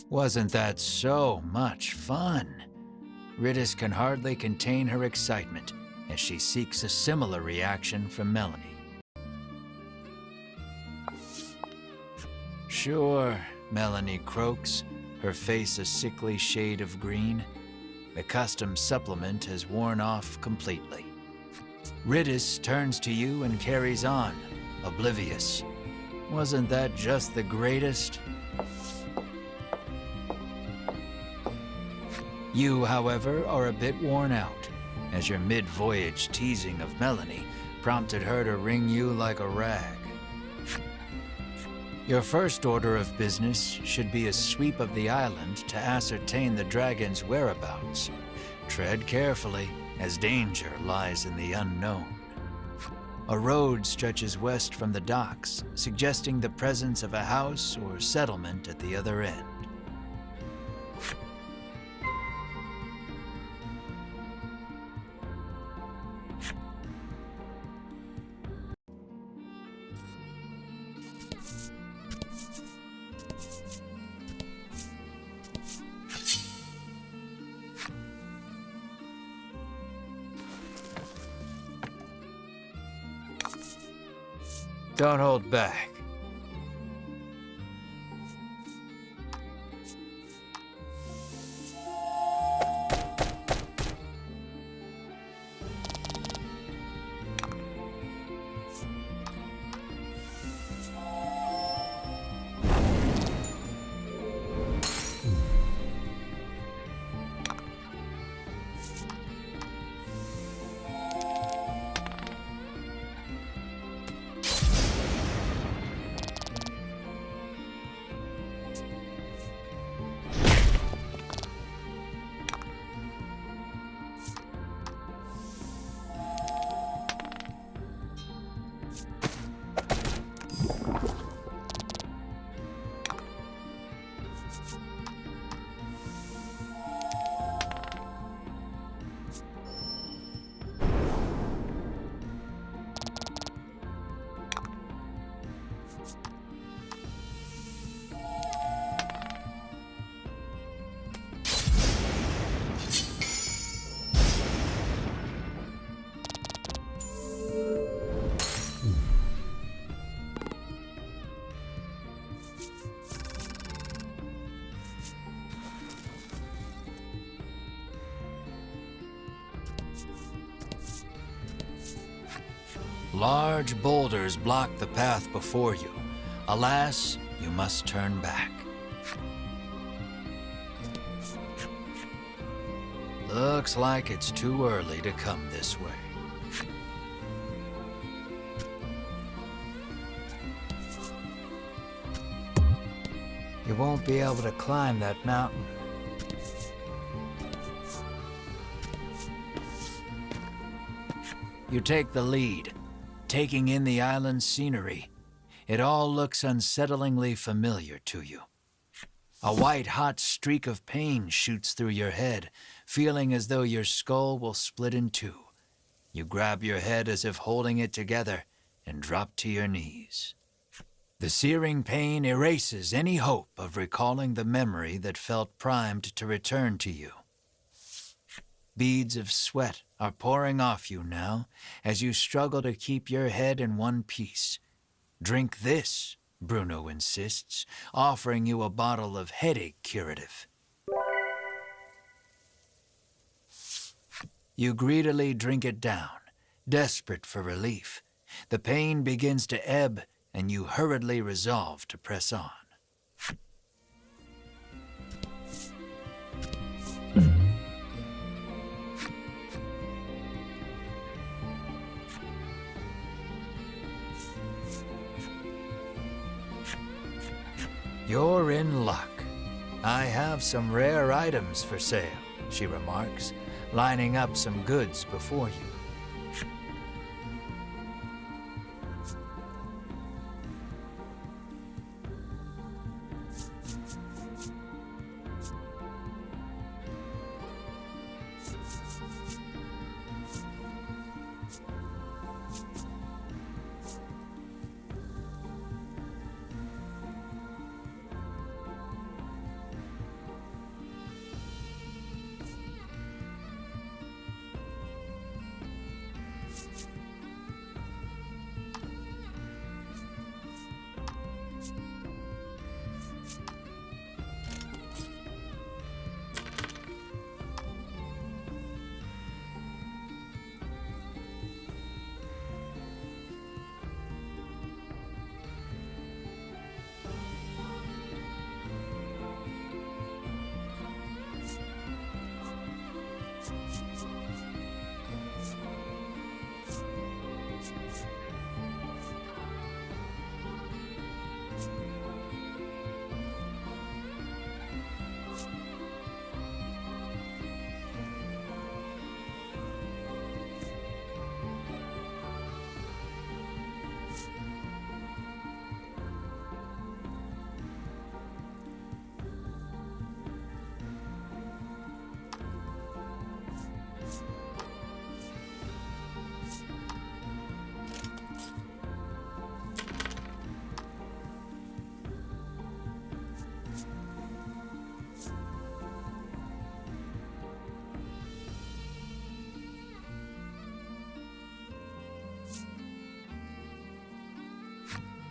Wasn't that so much fun? Ritis can hardly contain her excitement as she seeks a similar reaction from Melanie. Sure, Melanie croaks, her face a sickly shade of green. The custom supplement has worn off completely. Ritis turns to you and carries on, oblivious. Wasn't that just the greatest? You, however, are a bit worn out, as your mid-voyage teasing of Melanie prompted her to wring you like a rag. Your first order of business should be a sweep of the island to ascertain the dragon's whereabouts. Tread carefully, as danger lies in the unknown. A road stretches west from the docks, suggesting the presence of a house or settlement at the other end. Don't hold back. Large boulders block the path before you. Alas, you must turn back. Looks like it's too early to come this way. You won't be able to climb that mountain. You take the lead, taking in the island's scenery. It all looks unsettlingly familiar to you. A white-hot streak of pain shoots through your head, feeling as though your skull will split in two. You grab your head as if holding it together and drop to your knees. The searing pain erases any hope of recalling the memory that felt primed to return to you. Beads of sweat are pouring off you now as you struggle to keep your head in one piece. Drink this, Bruno insists, offering you a bottle of headache curative. You greedily drink it down, desperate for relief. The pain begins to ebb, and you hurriedly resolve to press on. You're in luck. I have some rare items for sale, she remarks, lining up some goods before you.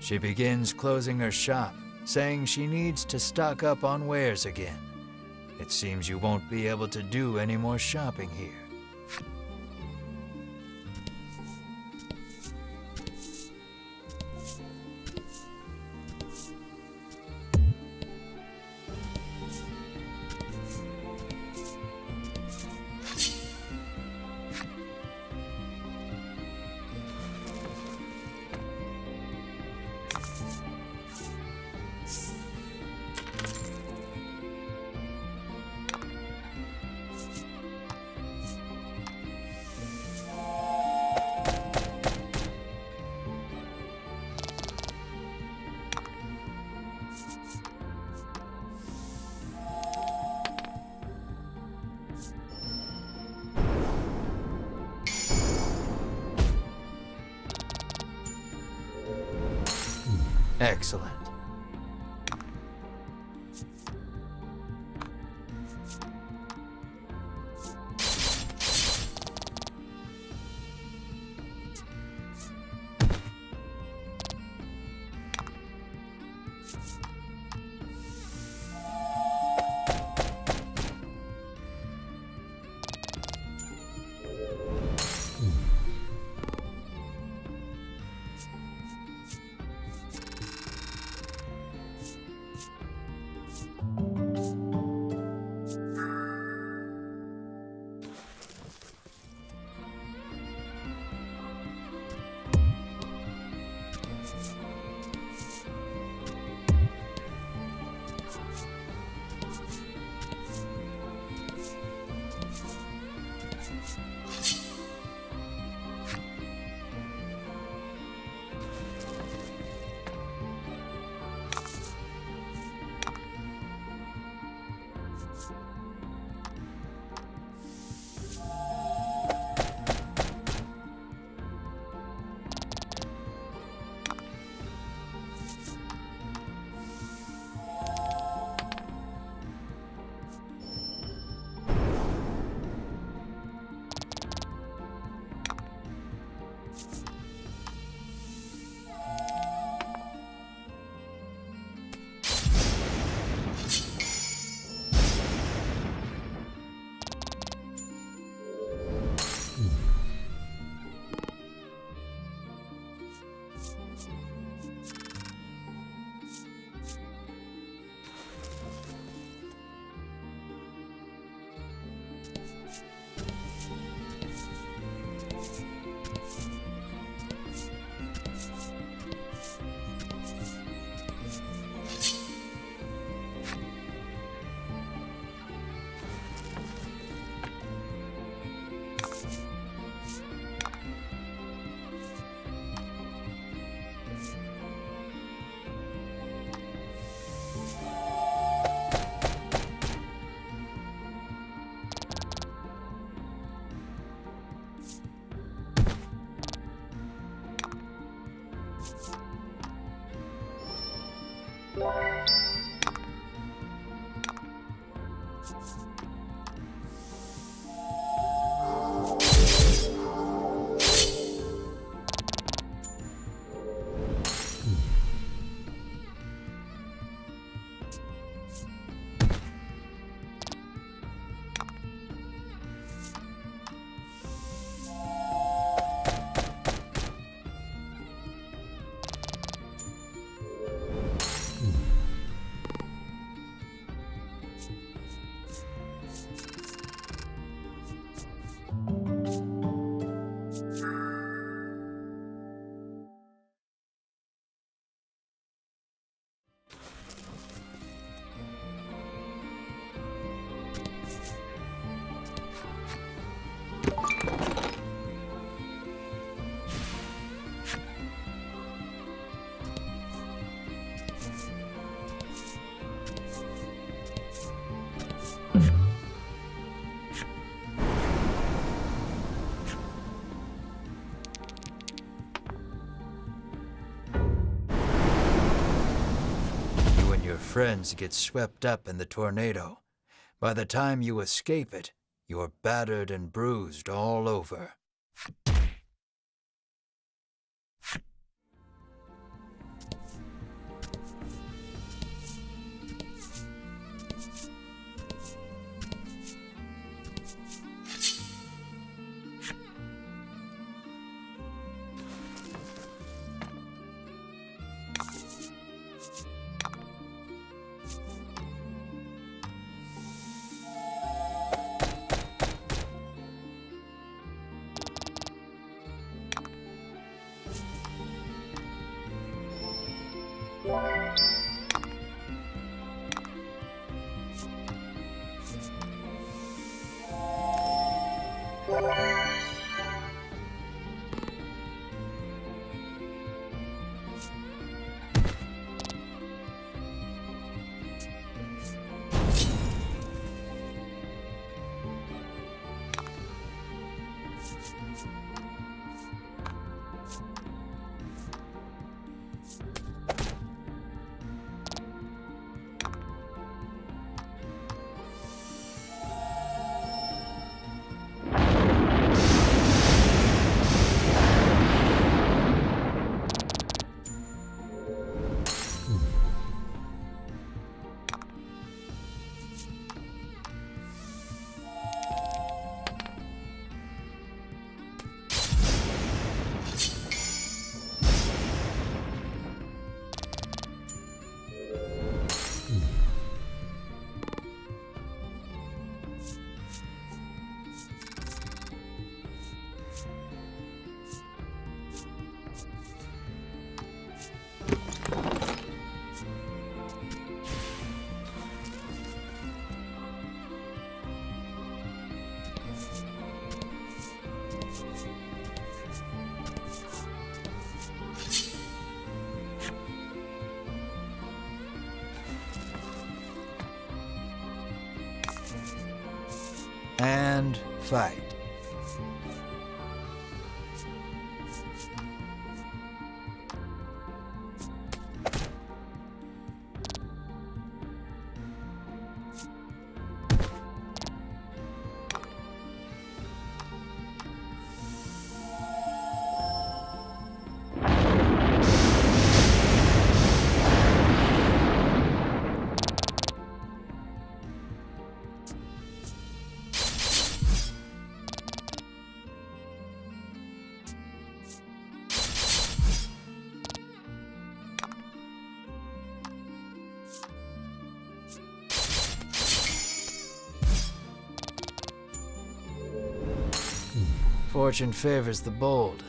She begins closing her shop, saying she needs to stock up on wares again. It seems you won't be able to do any more shopping here. Excellent. Friends get swept up in the tornado. By the time you escape it, you're battered and bruised all over. And fight. Fortune favors the bold.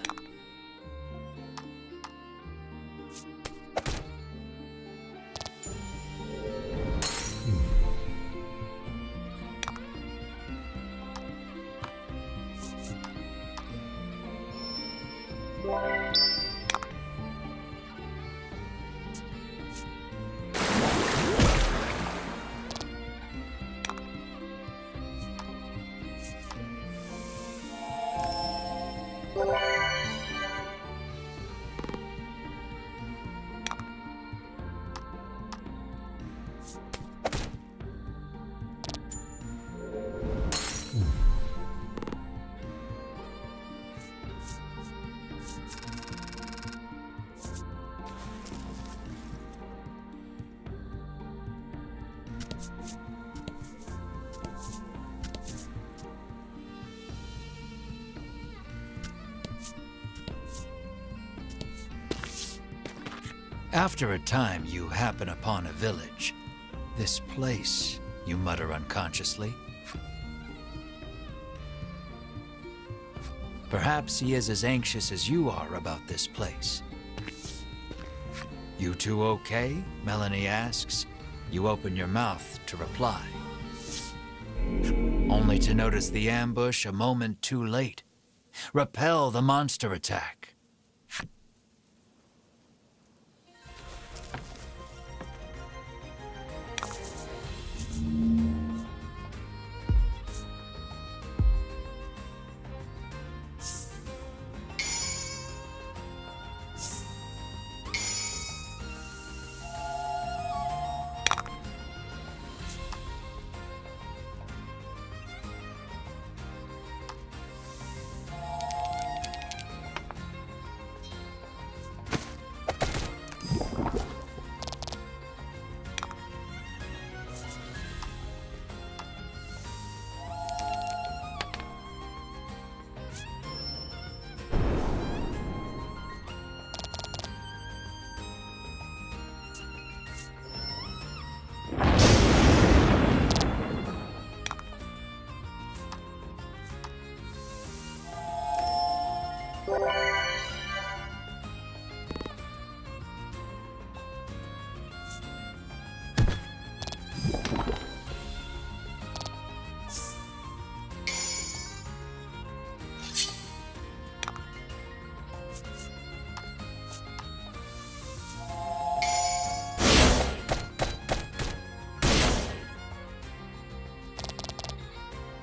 After a time, you happen upon a village. This place, you mutter unconsciously. Perhaps he is as anxious as you are about this place. You two okay? Melanie asks. You open your mouth to reply. Only to notice the ambush a moment too late. Repel the monster attack.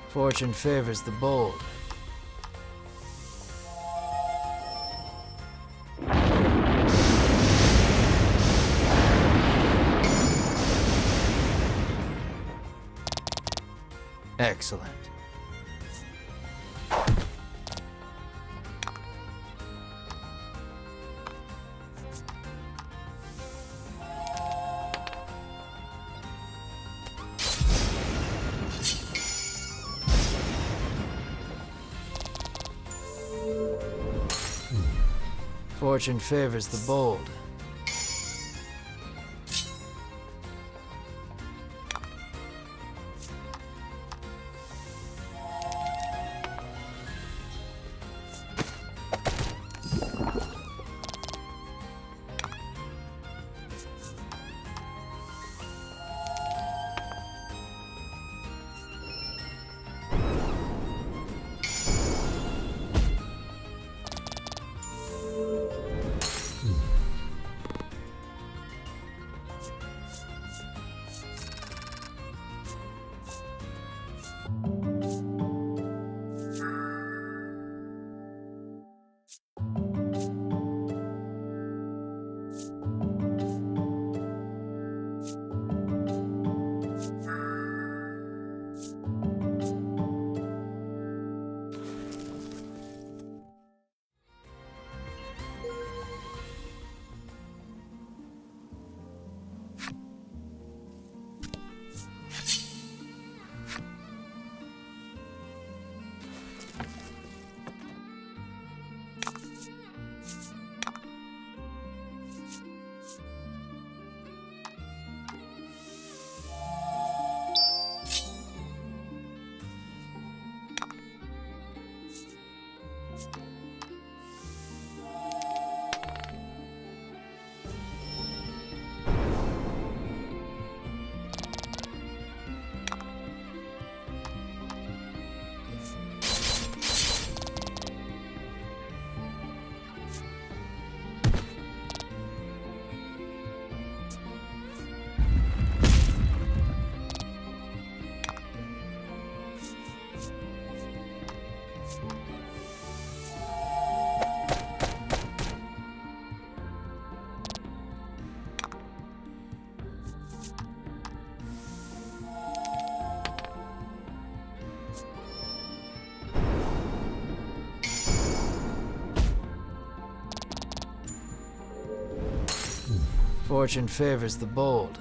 Fortune favors the bold. Excellent. Fortune favors the bold. Fortune favors the bold.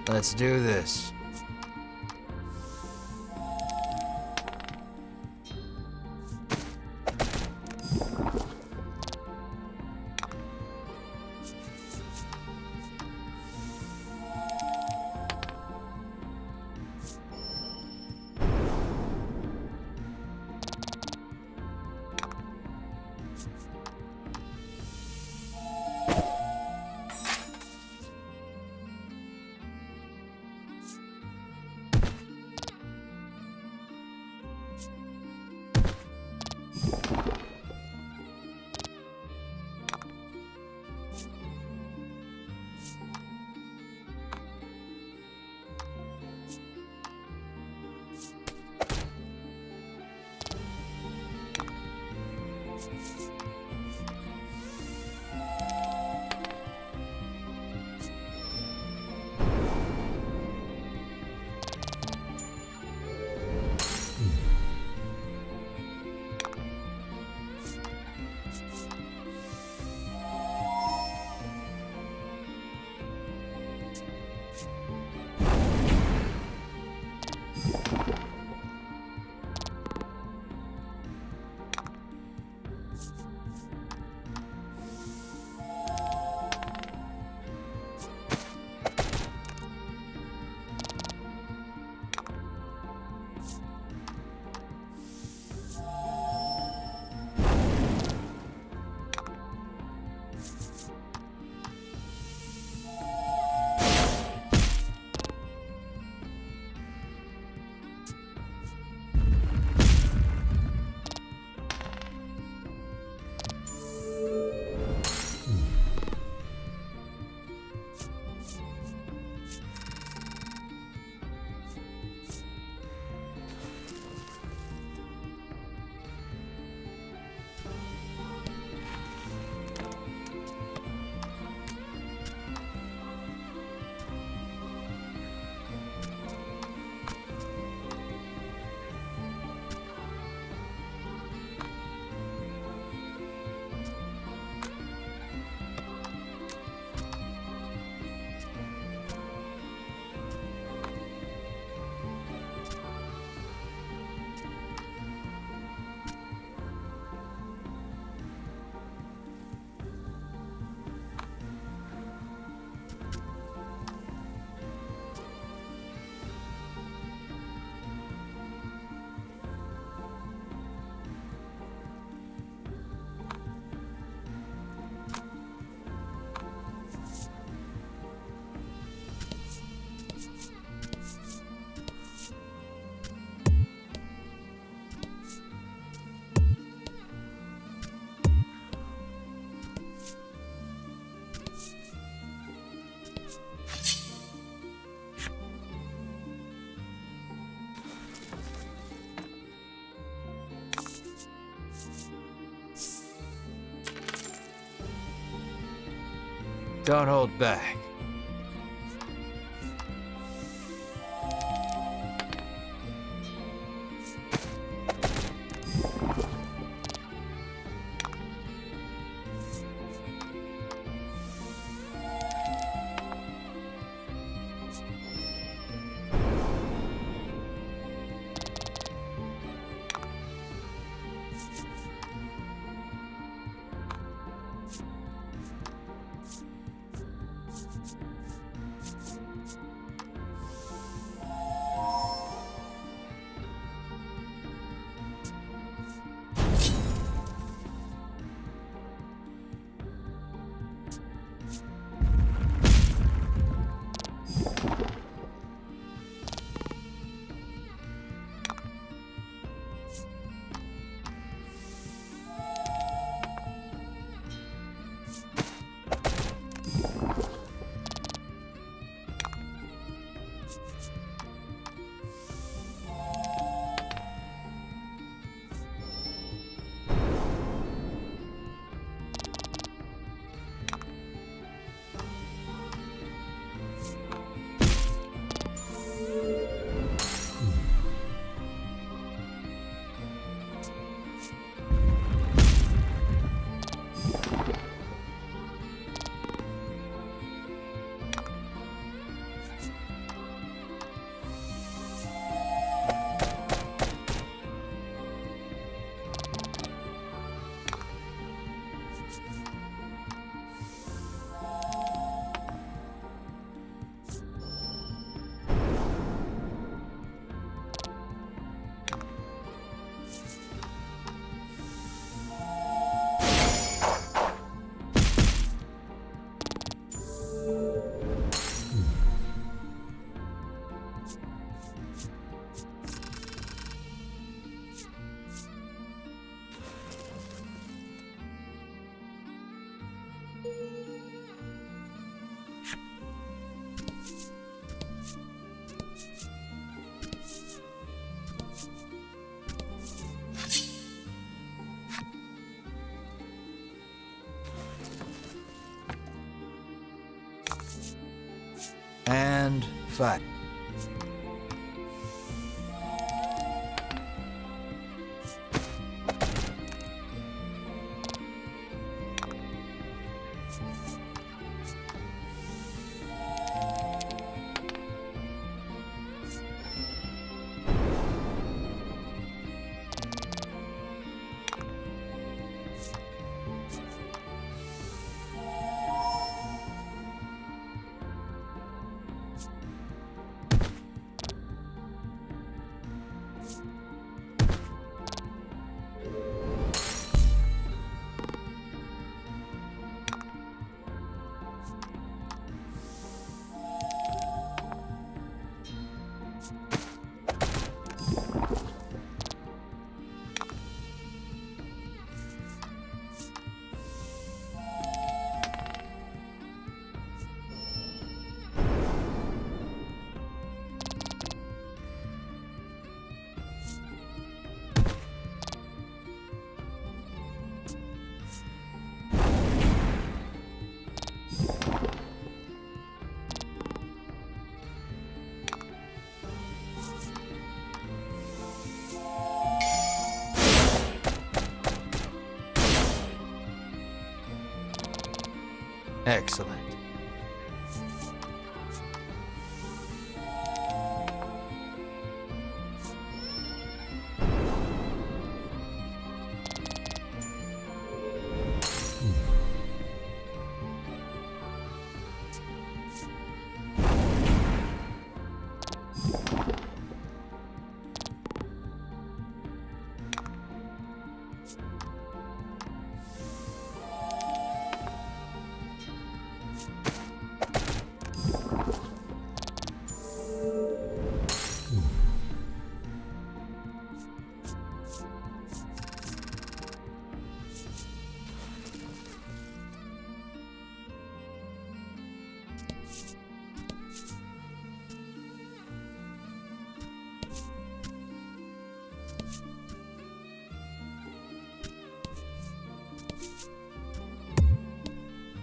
Let's do this. Don't hold back. 5. Excellent.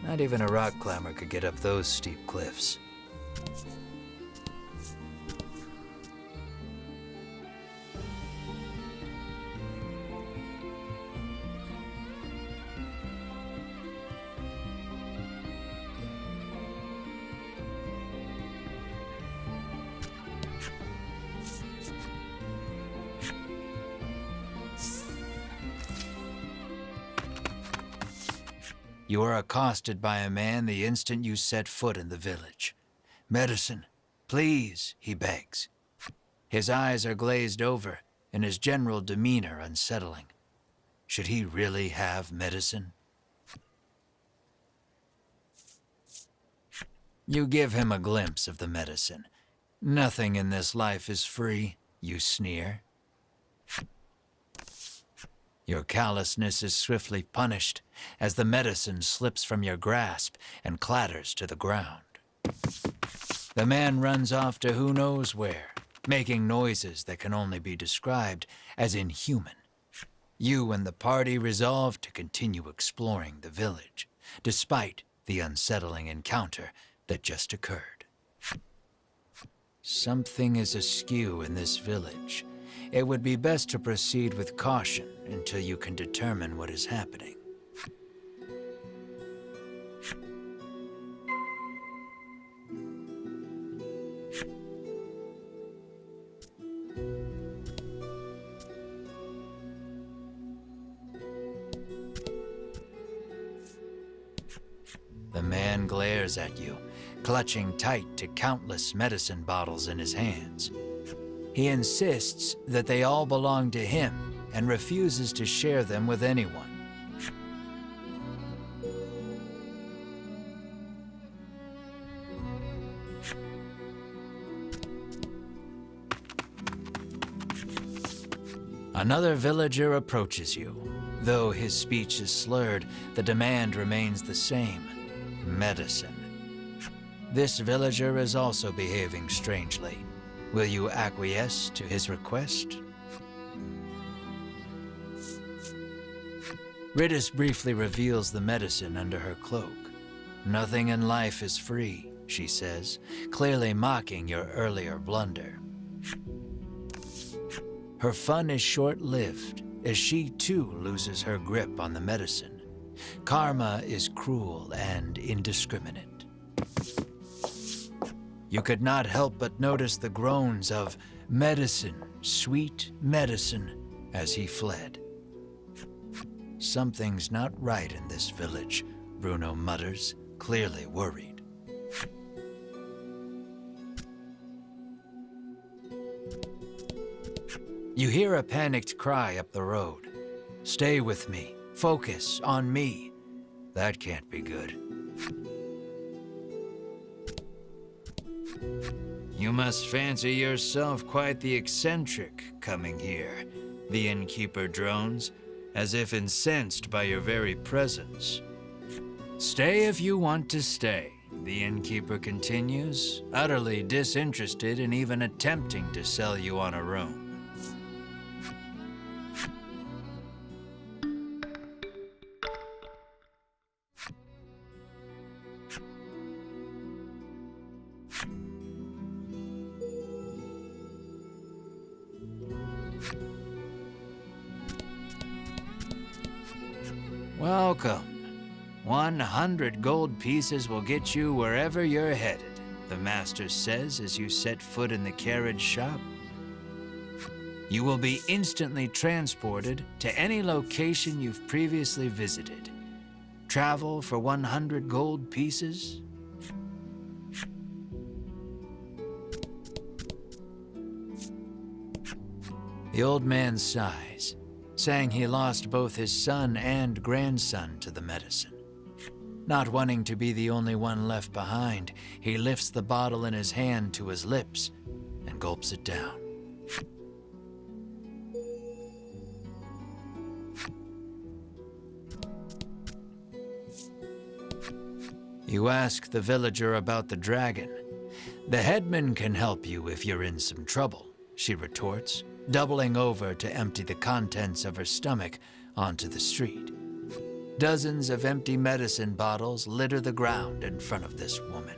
Not even a rock climber could get up those steep cliffs. You are accosted by a man the instant you set foot in the village. "Medicine, please," he begs. His eyes are glazed over, and his general demeanor unsettling. Should he really have medicine? You give him a glimpse of the medicine. "Nothing in this life is free," you sneer. Your callousness is swiftly punished as the medicine slips from your grasp and clatters to the ground. The man runs off to who knows where, making noises that can only be described as inhuman. You and the party resolve to continue exploring the village, despite the unsettling encounter that just occurred. Something is askew in this village. It would be best to proceed with caution until you can determine what is happening. The man glares at you, clutching tight to countless medicine bottles in his hands. He insists that they all belong to him and refuses to share them with anyone. Another villager approaches you. Though his speech is slurred, the demand remains the same: medicine. This villager is also behaving strangely. Will you acquiesce to his request? Ridis briefly reveals the medicine under her cloak. "Nothing in life is free," she says, clearly mocking your earlier blunder. Her fun is short-lived, as she too loses her grip on the medicine. Karma is cruel and indiscriminate. You could not help but notice the groans of "medicine, sweet medicine," as he fled. Something's not right in this village, Bruno mutters, clearly worried. You hear a panicked cry up the road. Stay with me. Focus on me. That can't be good. You must fancy yourself quite the eccentric coming here, the innkeeper drones, as if incensed by your very presence. Stay if you want to stay, the innkeeper continues, utterly disinterested in even attempting to sell you on a room. Welcome. 100 gold pieces will get you wherever you're headed, the master says as you set foot in the carriage shop. You will be instantly transported to any location you've previously visited. Travel for 100 gold pieces? The old man sighs, saying he lost both his son and grandson to the medicine. Not wanting to be the only one left behind, he lifts the bottle in his hand to his lips and gulps it down. You ask the villager about the dragon. The headman can help you if you're in some trouble, she retorts, doubling over to empty the contents of her stomach onto the street. Dozens of empty medicine bottles litter the ground in front of this woman.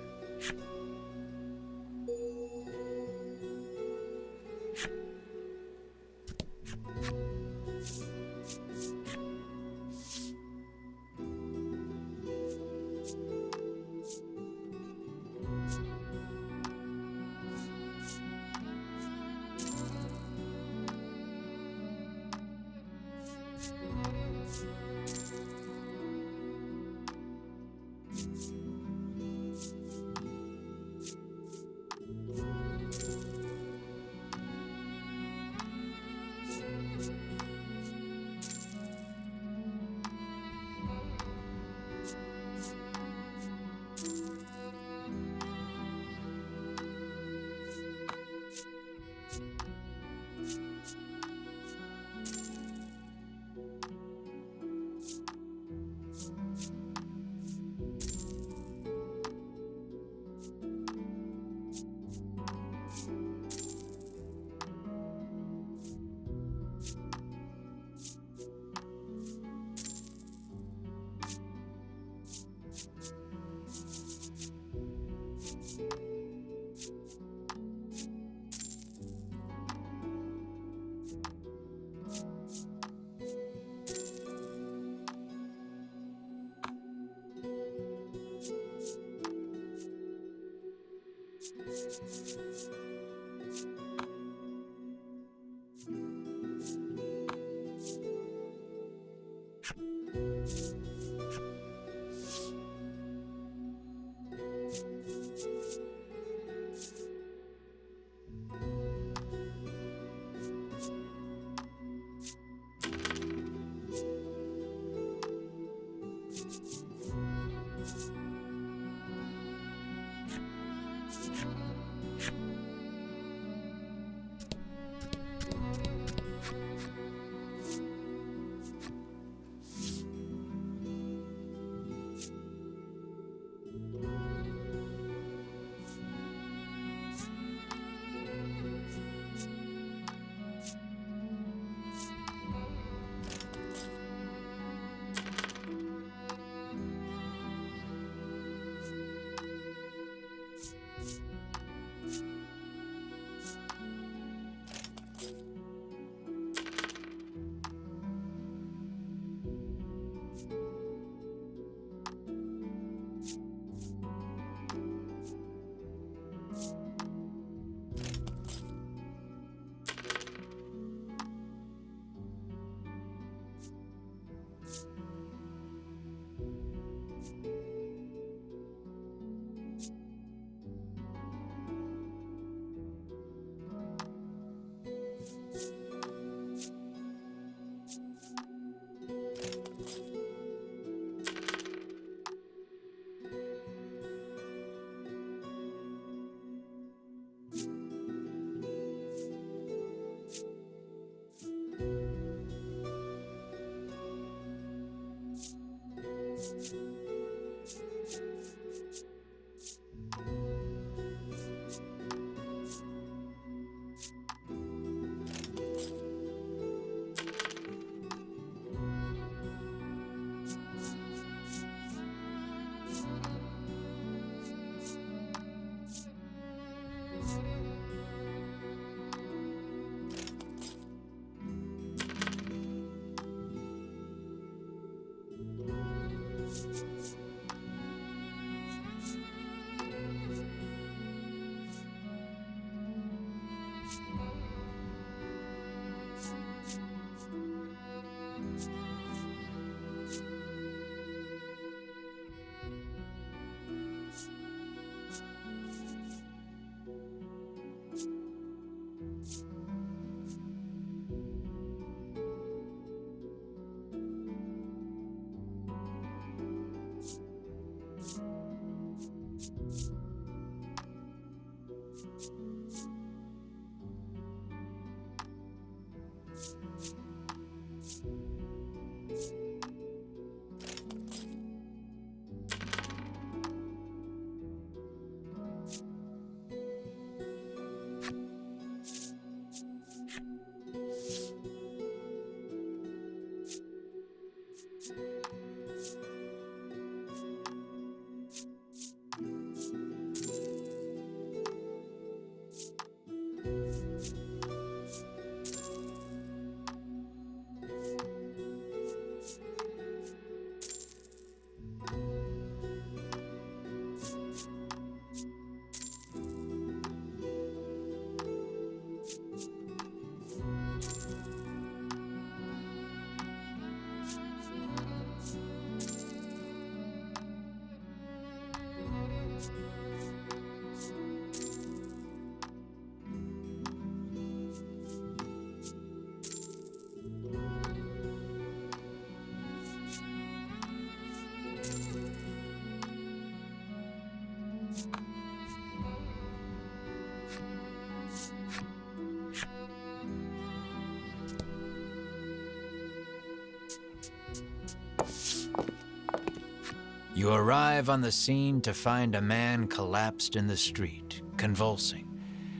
You arrive on the scene to find a man collapsed in the street, convulsing.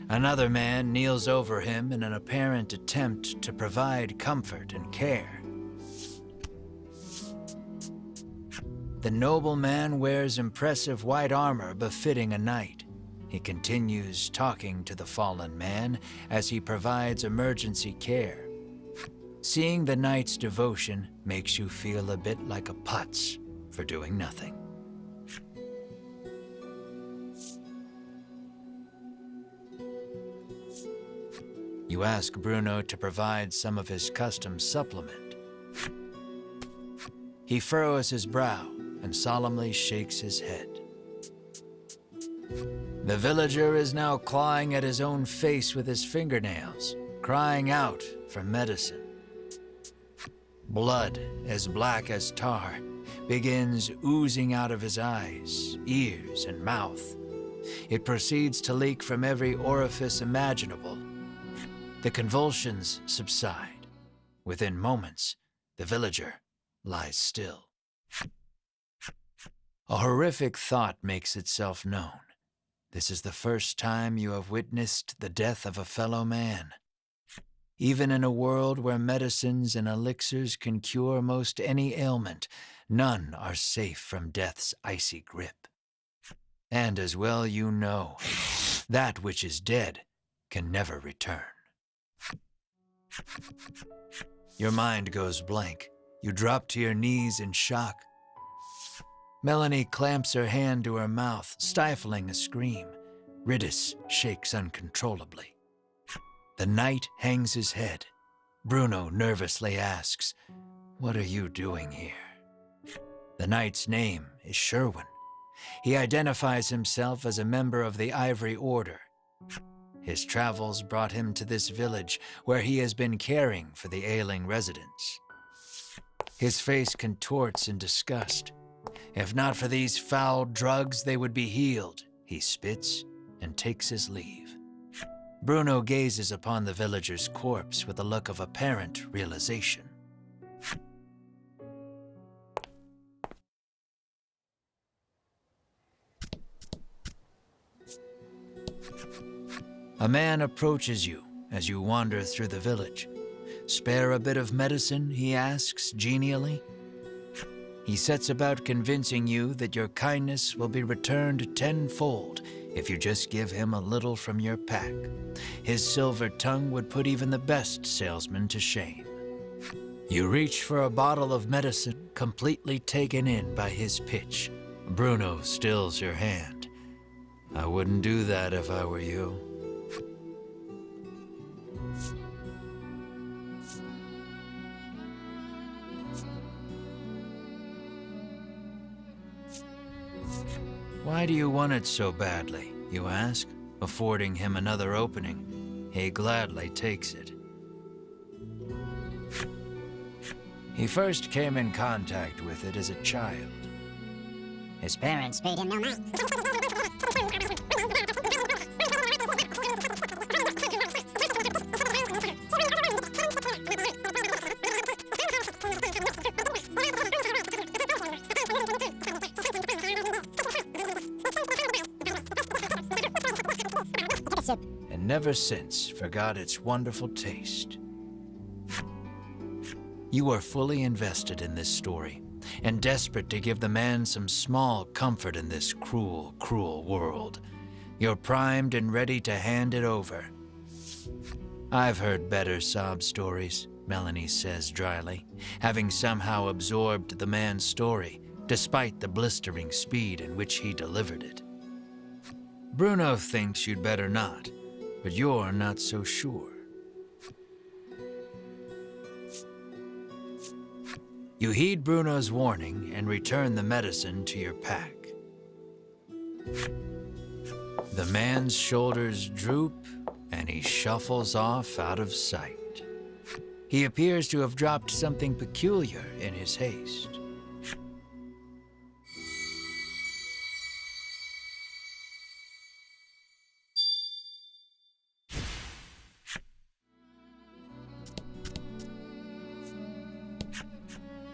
Another man kneels over him in an apparent attempt to provide comfort and care. The nobleman wears impressive white armor befitting a knight. He continues talking to the fallen man as he provides emergency care. Seeing the knight's devotion makes you feel a bit like a putz for doing nothing. You ask Bruno to provide some of his custom supplement. He furrows his brow and solemnly shakes his head. The villager is now clawing at his own face with his fingernails, crying out for medicine. Blood, as black as tar, begins oozing out of his eyes, ears, and mouth. It proceeds to leak from every orifice imaginable. The convulsions subside. Within moments, the villager lies still. A horrific thought makes itself known. This is the first time you have witnessed the death of a fellow man. Even in a world where medicines and elixirs can cure most any ailment, none are safe from death's icy grip. And as well you know, that which is dead can never return. Your mind goes blank. You drop to your knees in shock. Melanie clamps her hand to her mouth, stifling a scream. Ridis shakes uncontrollably. The knight hangs his head. Bruno nervously asks, "What are you doing here?" The knight's name is Sherwin. He identifies himself as a member of the Ivory Order. His travels brought him to this village where he has been caring for the ailing residents. His face contorts in disgust. If not for these foul drugs, they would be healed. He spits and takes his leave. Bruno gazes upon the villager's corpse with a look of apparent realization. A man approaches you as you wander through the village. "Spare a bit of medicine?" he asks genially. He sets about convincing you that your kindness will be returned tenfold if you just give him a little from your pack. His silver tongue would put even the best salesman to shame. You reach for a bottle of medicine, completely taken in by his pitch. Bruno stills your hand. "I wouldn't do that if I were you." "Why do you want it so badly?" you ask, affording him another opening. he gladly takes it. He first came in contact with it as a child. His parents paid him no mind. And never since forgot its wonderful taste. You are fully invested in this story, and desperate to give the man some small comfort in this cruel, cruel world. You're primed and ready to hand it over. I've heard better sob stories, Melanie says dryly, having somehow absorbed the man's story, despite the blistering speed in which he delivered it. Bruno thinks you'd better not, but you're not so sure. You heed Bruno's warning and return the medicine to your pack. The man's shoulders droop and he shuffles off out of sight. He appears to have dropped something peculiar in his haste.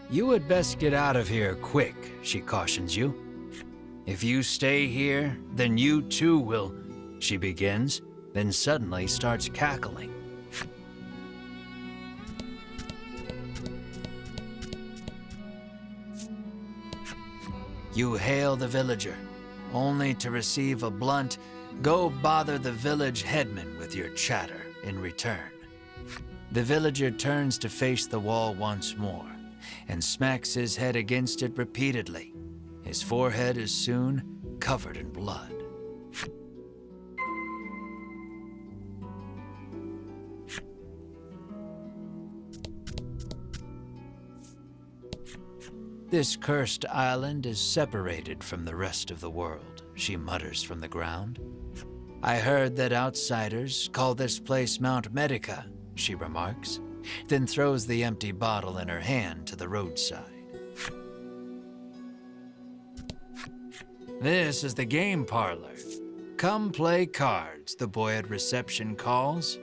You had best get out of here quick, she cautions you. If you stay here, then you too will, she begins, then suddenly starts cackling. You hail the villager, only to receive a blunt, "Go bother the village headman with your chatter," in return. The villager turns to face the wall once more, and smacks his head against it repeatedly. His forehead is soon covered in blood. This cursed island is separated from the rest of the world, she mutters from the ground. I heard that outsiders call this place Mount Medica, she remarks, then throws the empty bottle in her hand to the roadside. This is the game parlor. Come play cards, the boy at reception calls.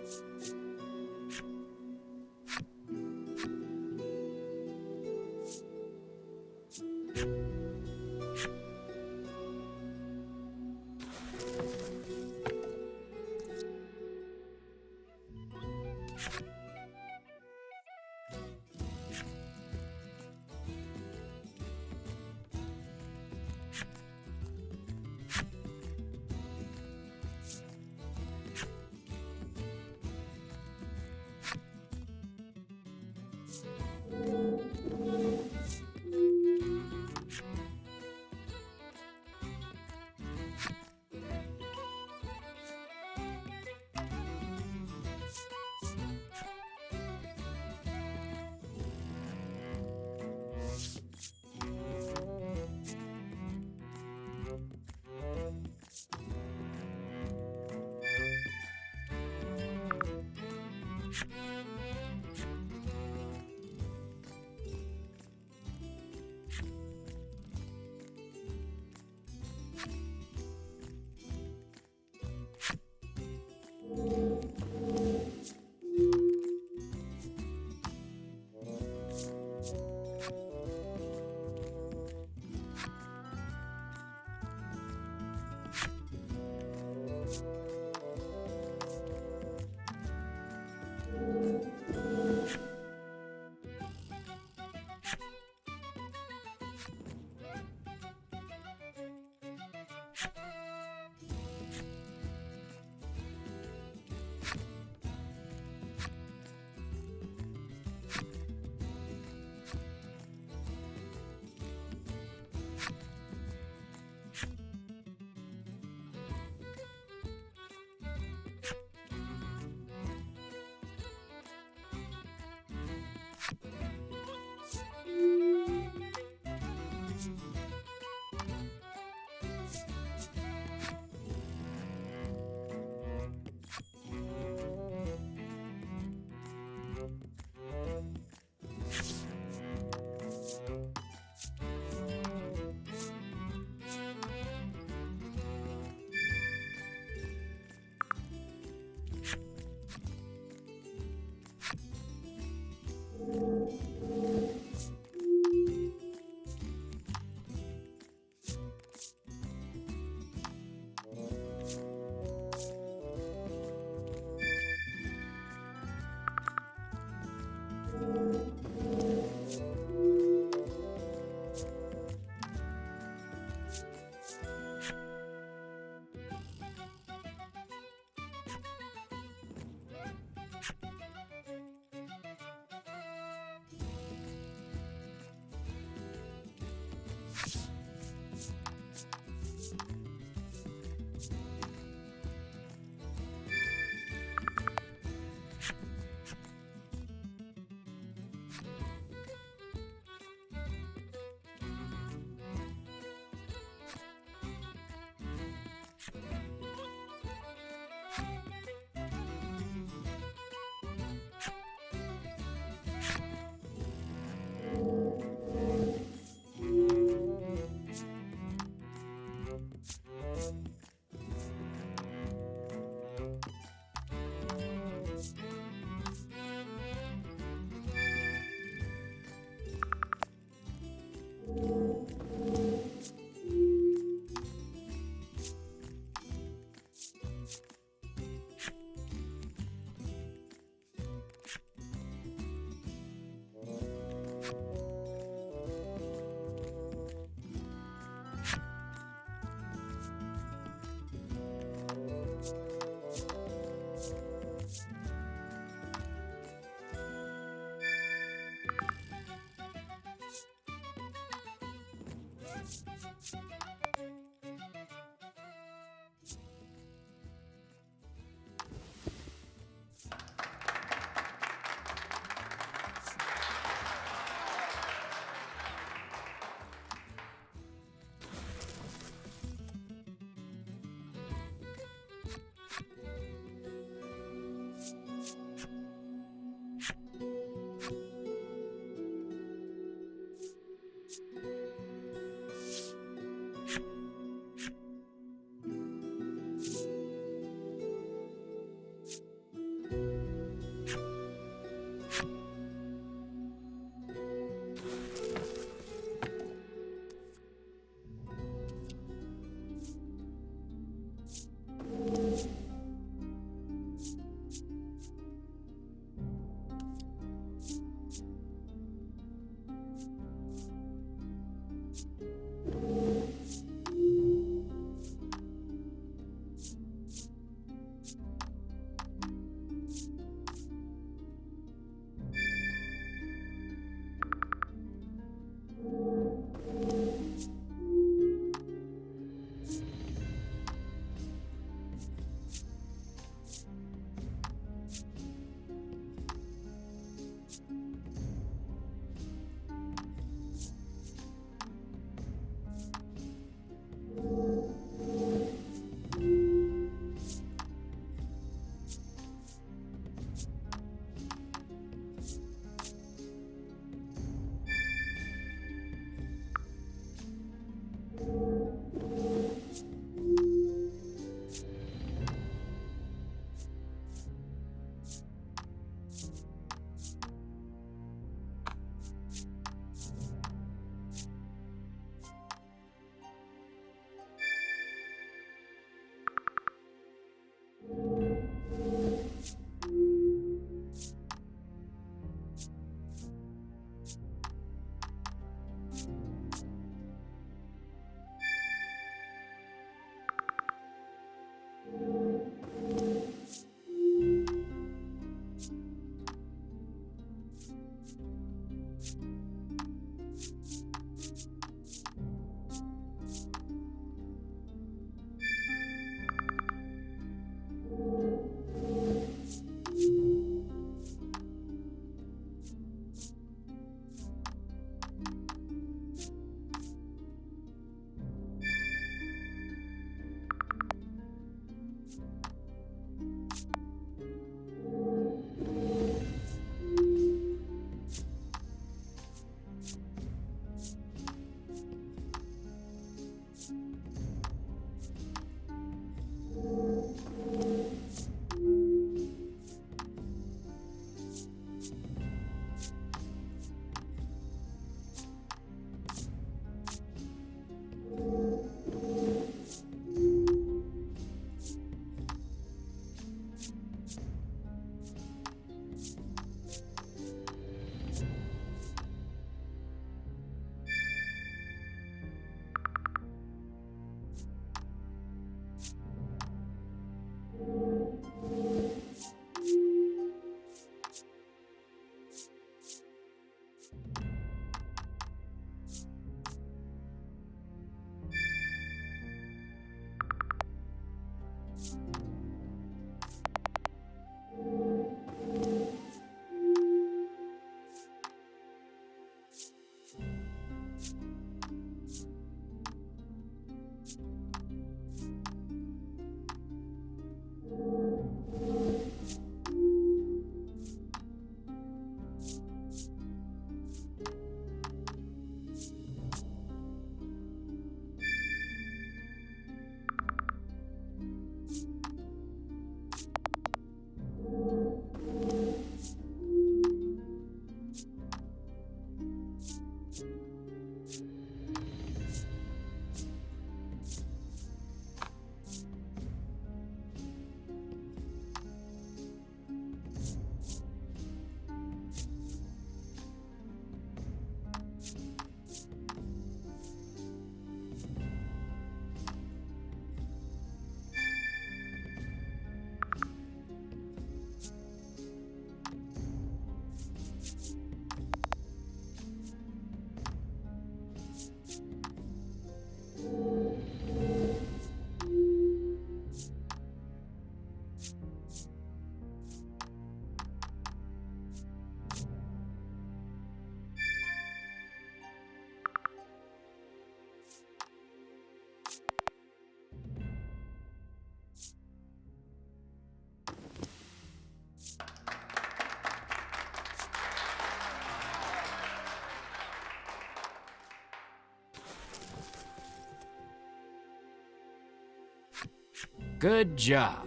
Good job.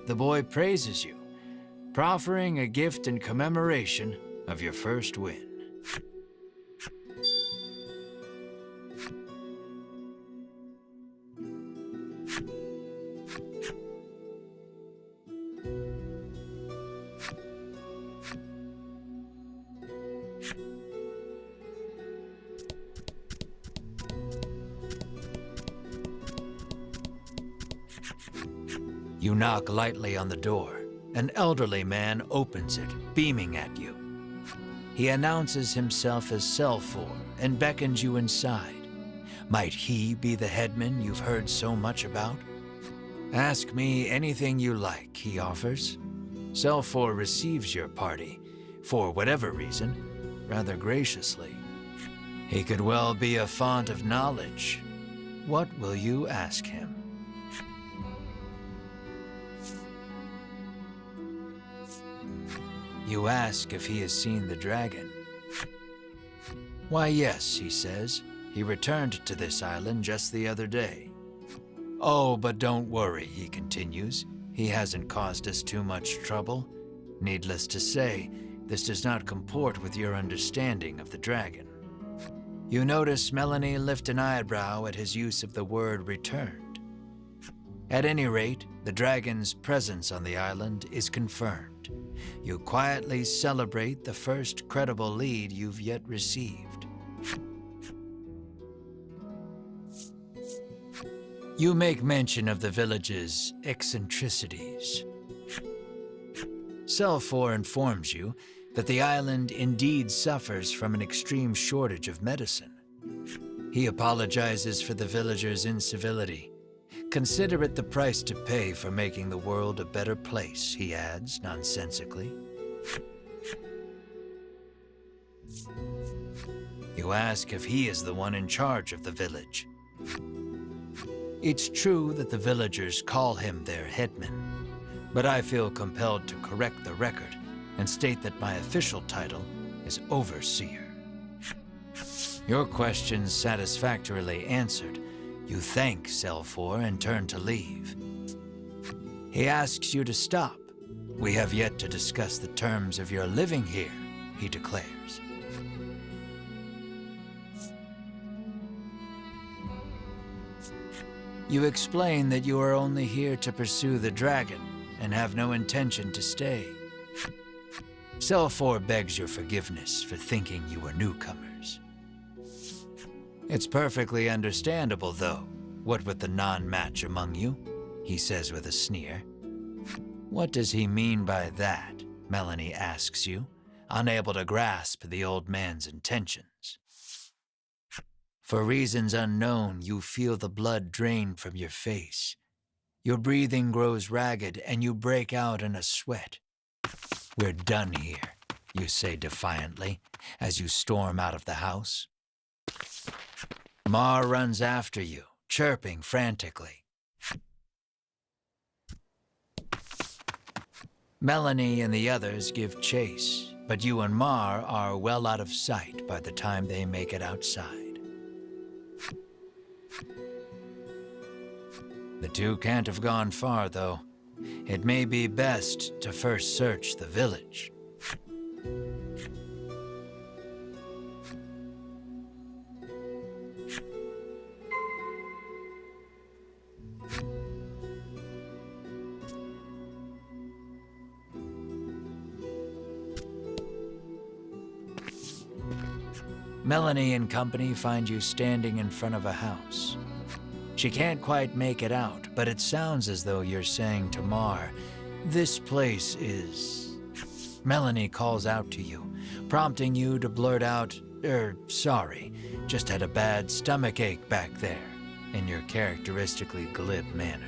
The boy praises you, proffering a gift in commemoration of your first win. You knock lightly on the door. An elderly man opens it, beaming at you. He announces himself as Selfor and beckons you inside. Might he be the headman you've heard so much about? Ask me anything you like, he offers. Selfor receives your party, for whatever reason, rather graciously. He could well be a font of knowledge. What will you ask him? You ask if he has seen the dragon. Why, yes, he says. He returned to this island just the other day. Oh, but don't worry, he continues. He hasn't caused us too much trouble. Needless to say, this does not comport with your understanding of the dragon. You notice Melanie lift an eyebrow at his use of the word returned. At any rate, the dragon's presence on the island is confirmed. You quietly celebrate the first credible lead you've yet received. You make mention of the village's eccentricities. Selfor informs you that the island indeed suffers from an extreme shortage of medicine. He apologizes for the villagers' incivility. Consider it the price to pay for making the world a better place, he adds nonsensically. You ask if he is the one in charge of the village. It's true that the villagers call him their headman, but I feel compelled to correct the record and state that my official title is overseer. Your questions satisfactorily answered. You thank Selfor and turn to leave. He asks you to stop. We have yet to discuss the terms of your living here, he declares. You explain that you are only here to pursue the dragon and have no intention to stay. Selfor begs your forgiveness for thinking you were newcomers. It's perfectly understandable, though, what with the non-match among you, he says with a sneer. What does he mean by that? Melanie asks you, unable to grasp the old man's intentions. For reasons unknown, you feel the blood drain from your face. Your breathing grows ragged and you break out in a sweat. We're done here, you say defiantly, as you storm out of the house. Mar runs after you, chirping frantically. Melanie and the others give chase, but you and Mar are well out of sight by the time they make it outside. The two can't have gone far, though. It may be best to first search the village. Melanie and company find you standing in front of a house. She can't quite make it out, but it sounds as though you're saying to Mar, "This place is..." Melanie calls out to you, prompting you to blurt out, "Sorry, just had a bad stomachache back there," in your characteristically glib manner.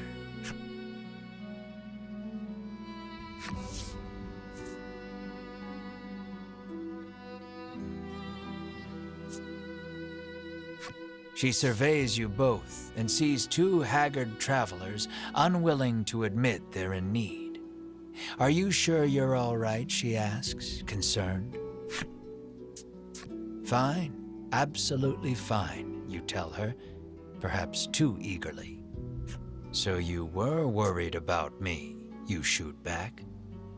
She surveys you both and sees two haggard travelers unwilling to admit they're in need. "Are you sure you're all right?" she asks, concerned. "Fine, absolutely fine," you tell her, perhaps too eagerly. So you were worried about me, you shoot back.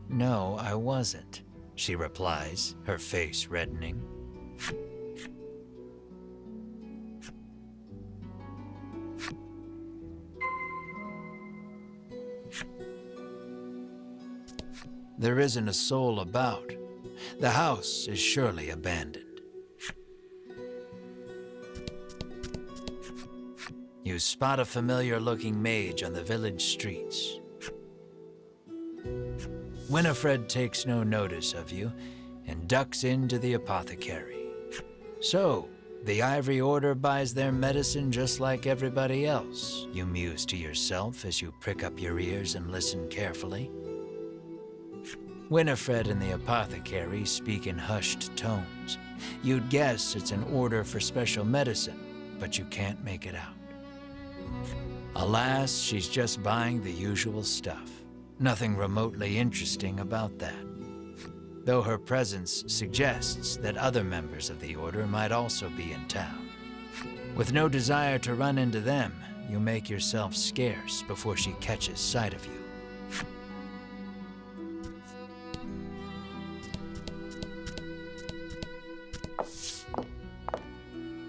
No, I wasn't, she replies, her face reddening. There isn't a soul about. The house is surely abandoned. You spot a familiar-looking mage on the village streets. Winifred takes no notice of you and ducks into the apothecary. So, the Ivory Order buys their medicine just like everybody else, you muse to yourself as you prick up your ears and listen carefully. Winifred and the apothecary speak in hushed tones. You'd guess it's an order for special medicine, but you can't make it out. Alas, she's just buying the usual stuff. Nothing remotely interesting about that. Though her presence suggests that other members of the order might also be in town. With no desire to run into them, you make yourself scarce before she catches sight of you.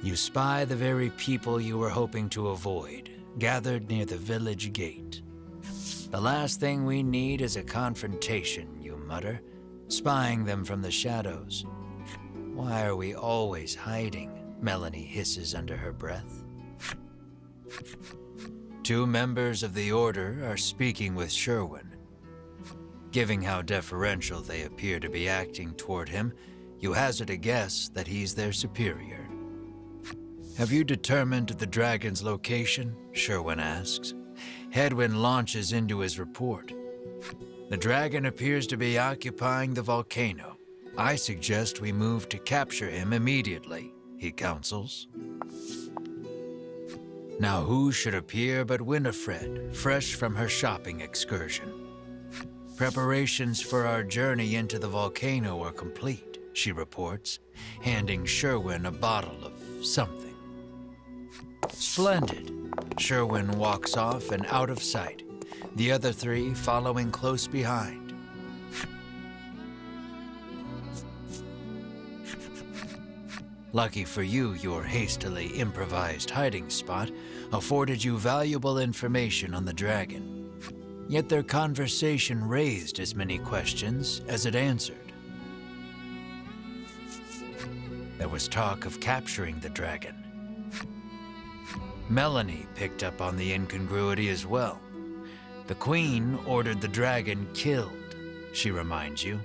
You spy the very people you were hoping to avoid, gathered near the village gate. The last thing we need is a confrontation, you mutter, spying them from the shadows. Why are we always hiding? Melanie hisses under her breath. Two members of the Order are speaking with Sherwin. Given how deferential they appear to be acting toward him, you hazard a guess that he's their superior. Have you determined the dragon's location? Sherwin asks. Hedwin launches into his report. The dragon appears to be occupying the volcano. I suggest we move to capture him immediately, he counsels. Now who should appear but Winifred, fresh from her shopping excursion. Preparations for our journey into the volcano are complete, she reports, handing Sherwin a bottle of something. Splendid. Sherwin walks off and out of sight, the other three following close behind. Lucky for you, your hastily improvised hiding spot afforded you valuable information on the dragon. Yet their conversation raised as many questions as it answered. There was talk of capturing the dragon. Melanie picked up on the incongruity as well. The Queen ordered the dragon killed, she reminds you.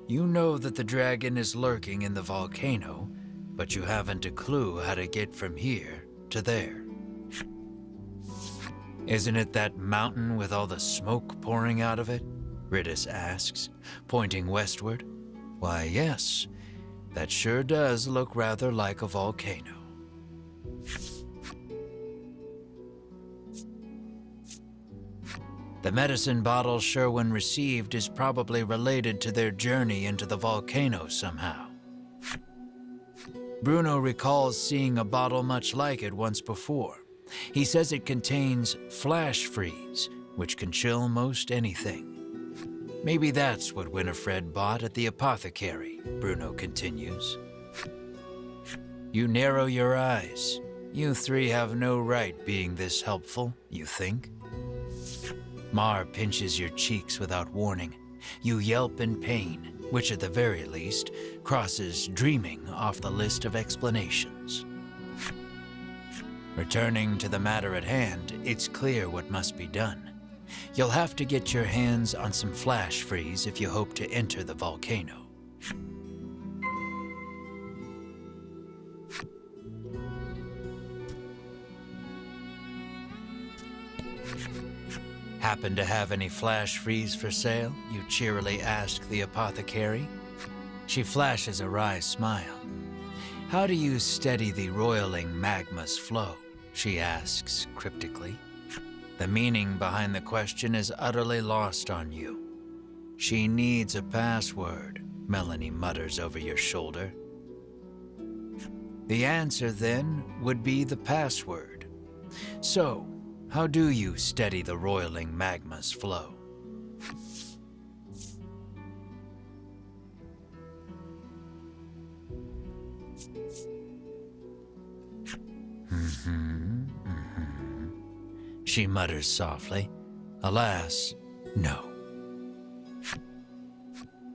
You know that the dragon is lurking in the volcano, but you haven't a clue how to get from here to there. Isn't it that mountain with all the smoke pouring out of it? Ridis asks, pointing westward. Why, yes. That sure does look rather like a volcano. The medicine bottle Sherwin received is probably related to their journey into the volcano somehow. Bruno recalls seeing a bottle much like it once before. He says it contains flash freeze, which can chill most anything. Maybe that's what Winifred bought at the apothecary, Bruno continues. You narrow your eyes. You three have no right being this helpful, you think? Mar pinches your cheeks without warning. You yelp in pain, which at the very least crosses dreaming off the list of explanations. Returning to the matter at hand, it's clear what must be done. You'll have to get your hands on some flash freeze if you hope to enter the volcano. Happen to have any flash freeze for sale? You cheerily ask the apothecary. She flashes a wry smile. How do you steady the roiling magma's flow? She asks cryptically. The meaning behind the question is utterly lost on you. She needs a password, Melanie mutters over your shoulder. The answer, then, would be the password. So, how do you steady the roiling magma's flow? She mutters softly. Alas, no.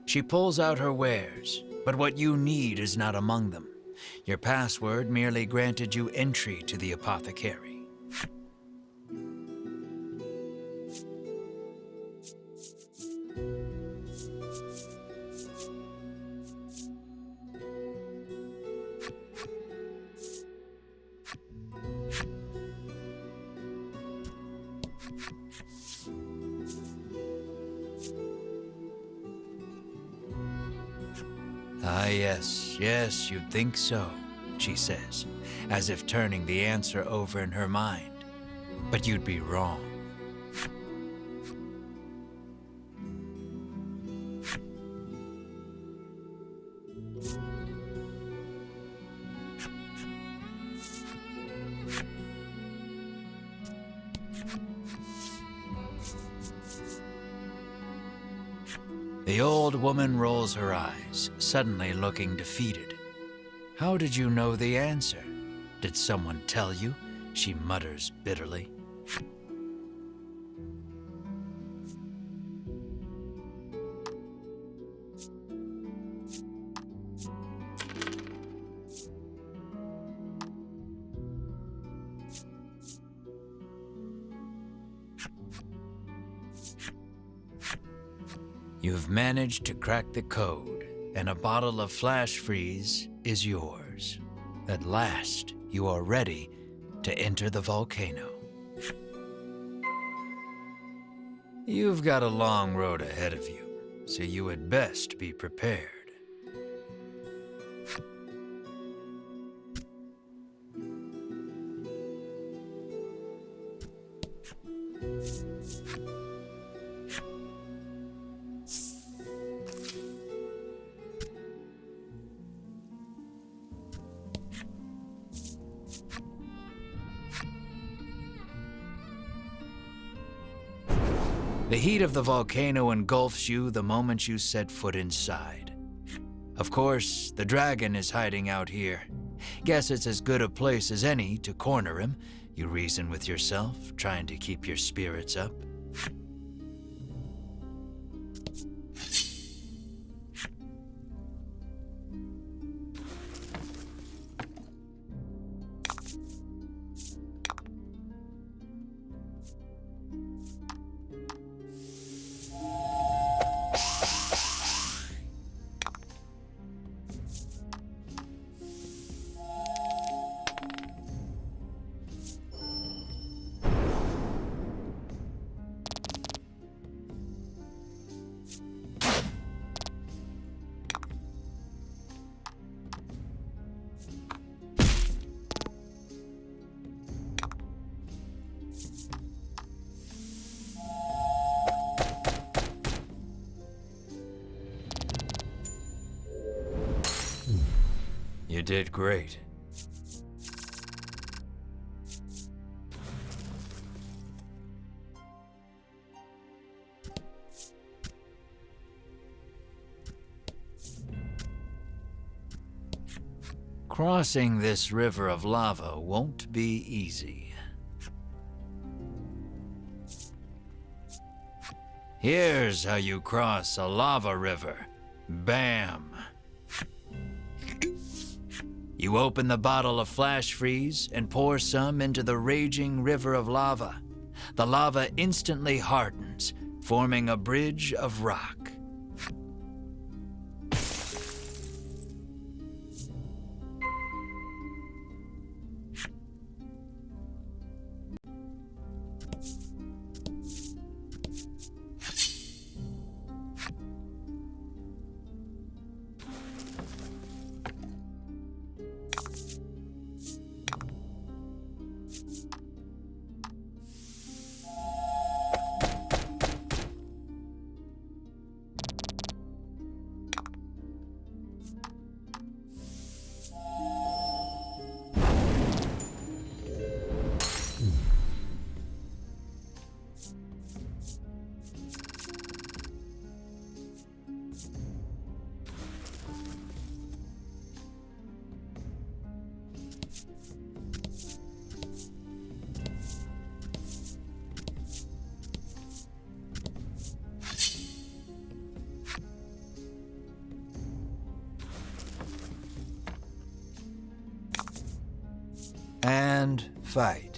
She pulls out her wares, but what you need is not among them. Your password merely granted you entry to the apothecary. Ah, yes, you'd think so, she says, as if turning the answer over in her mind. But you'd be wrong. The old woman rolls her eyes, suddenly looking defeated. How did you know the answer? Did someone tell you? She mutters bitterly. You've managed to crack the code, and a bottle of flash freeze is yours. At last, you are ready to enter the volcano. You've got a long road ahead of you, so you had best be prepared. The heat of the volcano engulfs you the moment you set foot inside. Of course, the dragon is hiding out here. Guess it's as good a place as any to corner him, you reason with yourself, trying to keep your spirits up. You did great. Crossing this river of lava won't be easy. Here's how you cross a lava river. Bam! You open the bottle of flash freeze and pour some into the raging river of lava. The lava instantly hardens, forming a bridge of rock. And fight.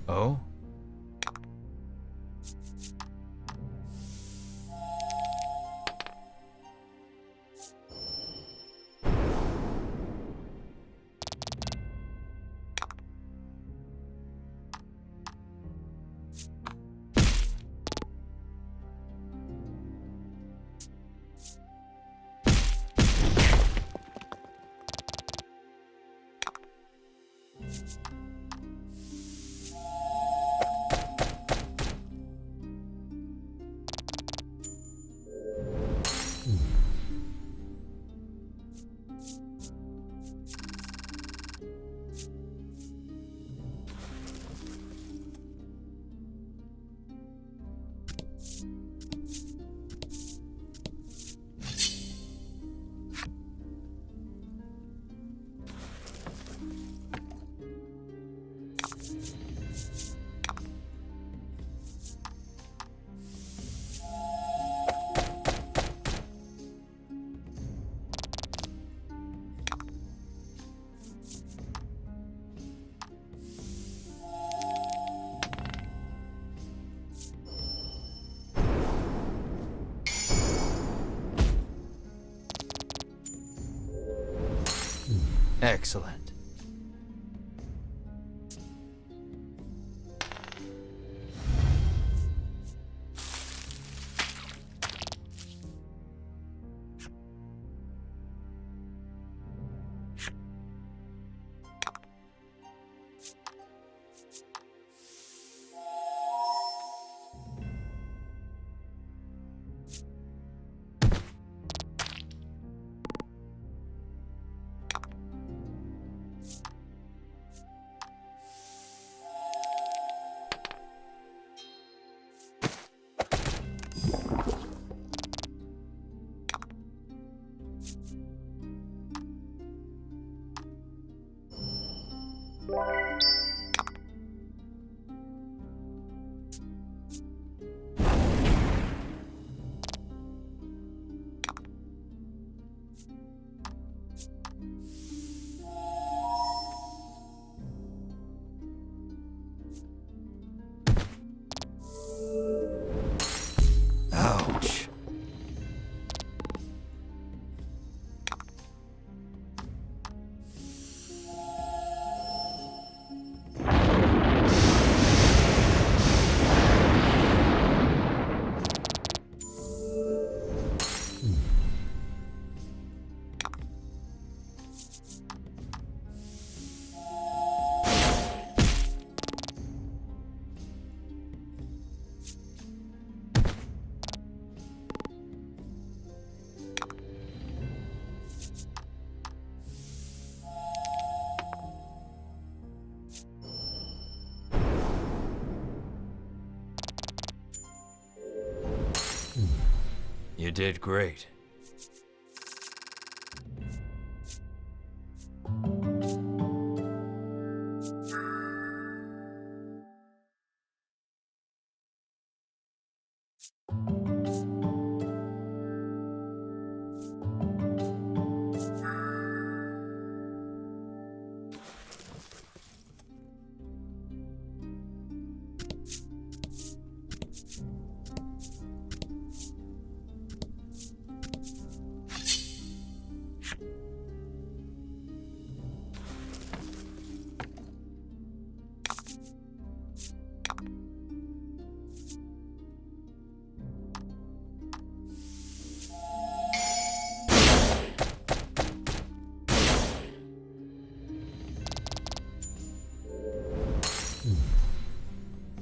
Oh? Excellent. You did great.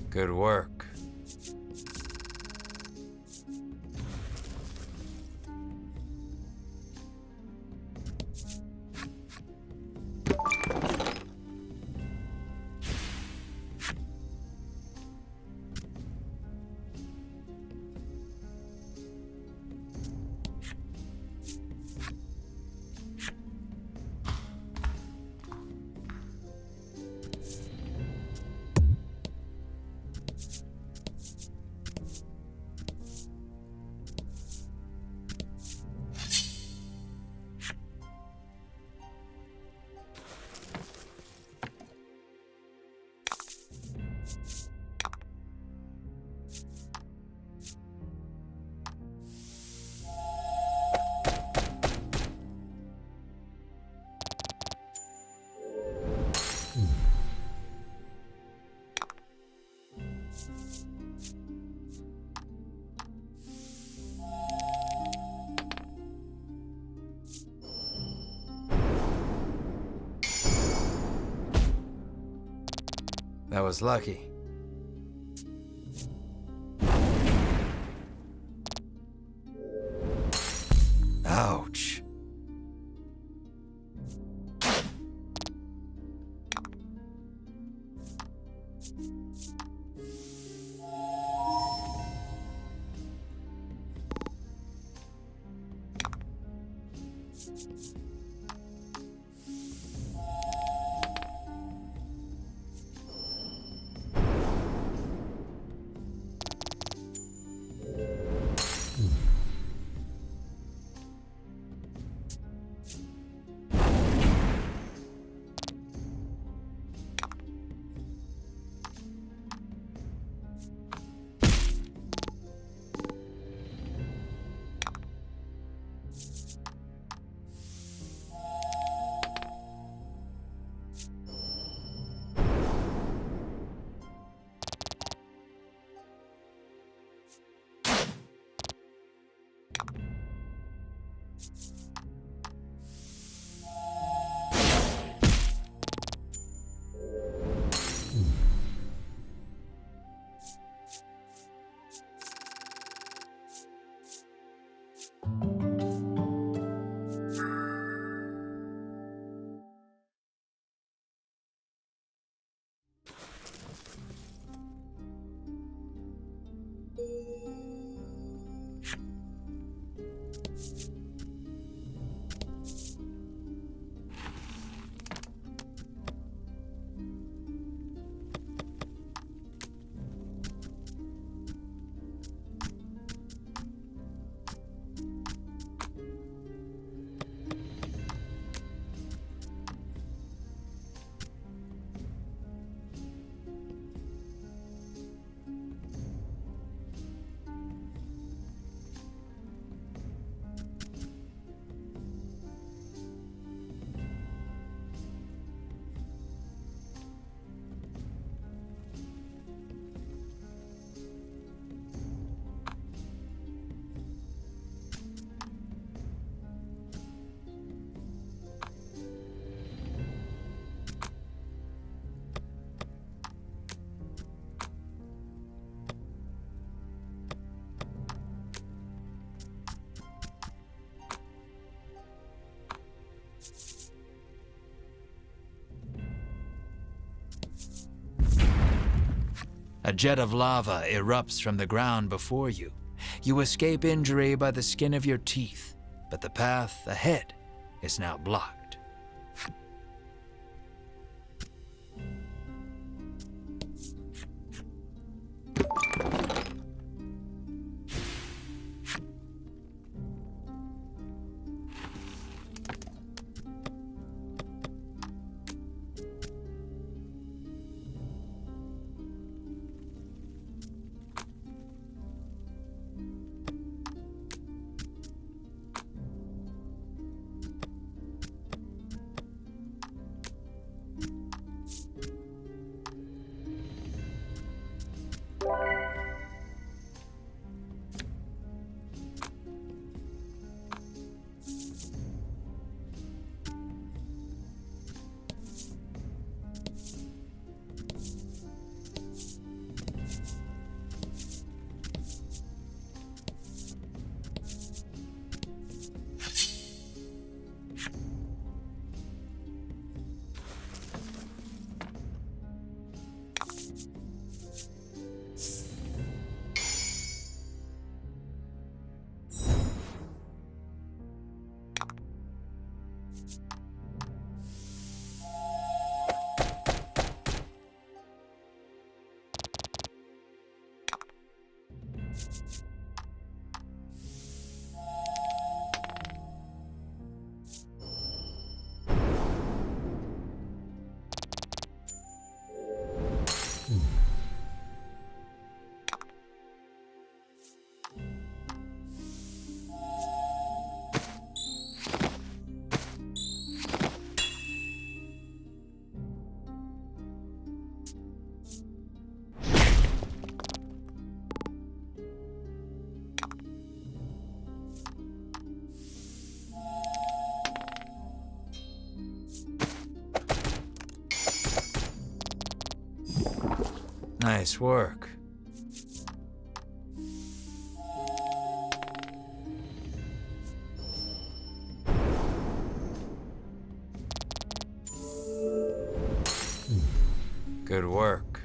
Good work. That was lucky. Ouch. A jet of lava erupts from the ground before you. You escape injury by the skin of your teeth, but the path ahead is now blocked. Nice work. Good work.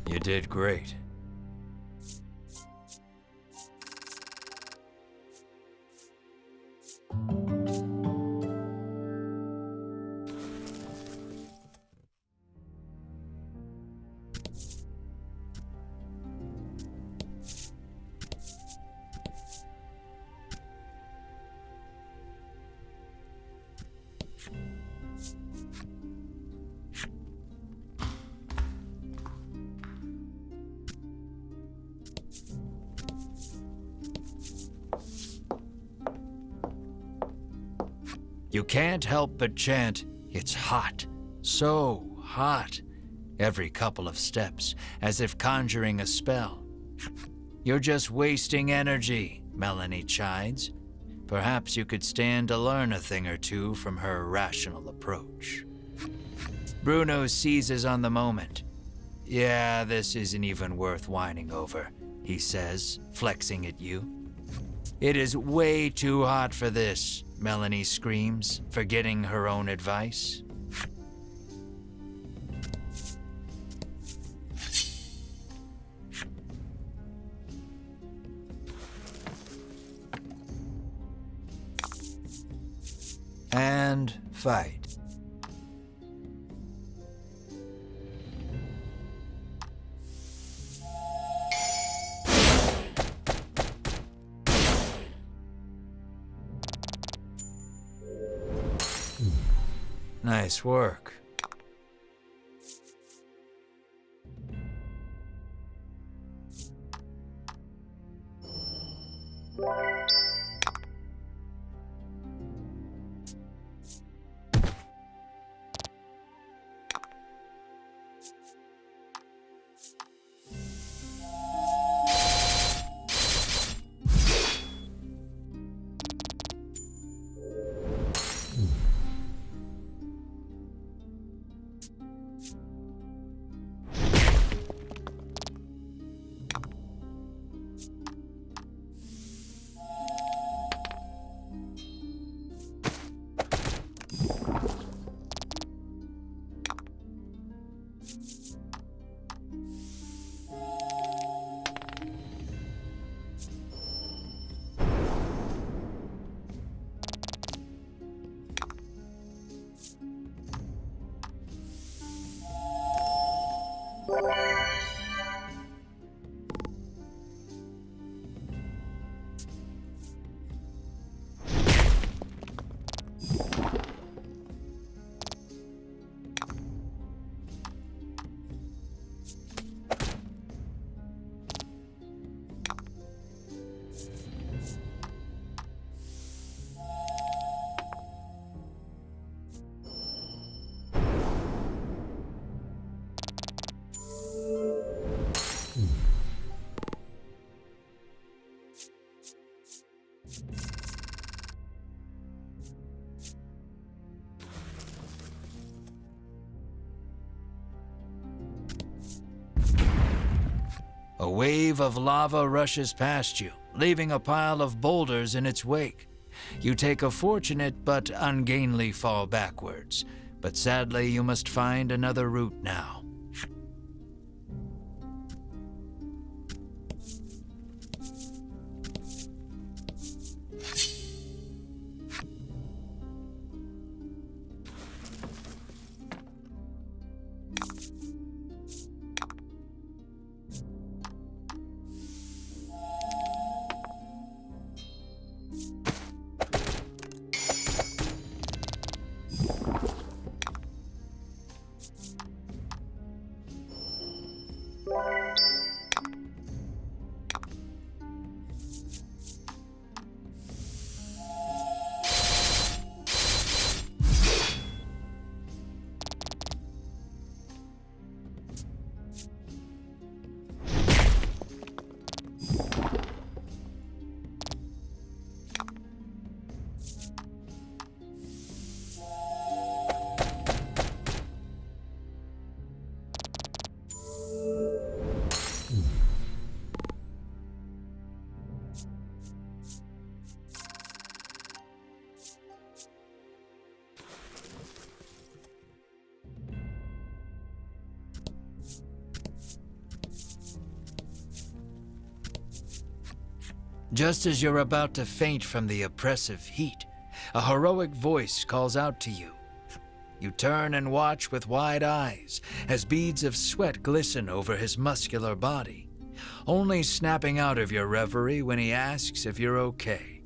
You did great. You can't help but chant, "It's hot, so hot," every couple of steps, as if conjuring a spell. You're just wasting energy, Melanie chides. Perhaps you could stand to learn a thing or two from her rational approach. Bruno seizes on the moment. "Yeah, this isn't even worth whining over," he says, flexing at you. "It is way too hot for this," Melanie screams, forgetting her own advice. And fight. Nice work. A wave of lava rushes past you, leaving a pile of boulders in its wake. You take a fortunate but ungainly fall backwards, but sadly you must find another route now. Just as you're about to faint from the oppressive heat, a heroic voice calls out to you. You turn and watch with wide eyes as beads of sweat glisten over his muscular body, only snapping out of your reverie when he asks if you're okay.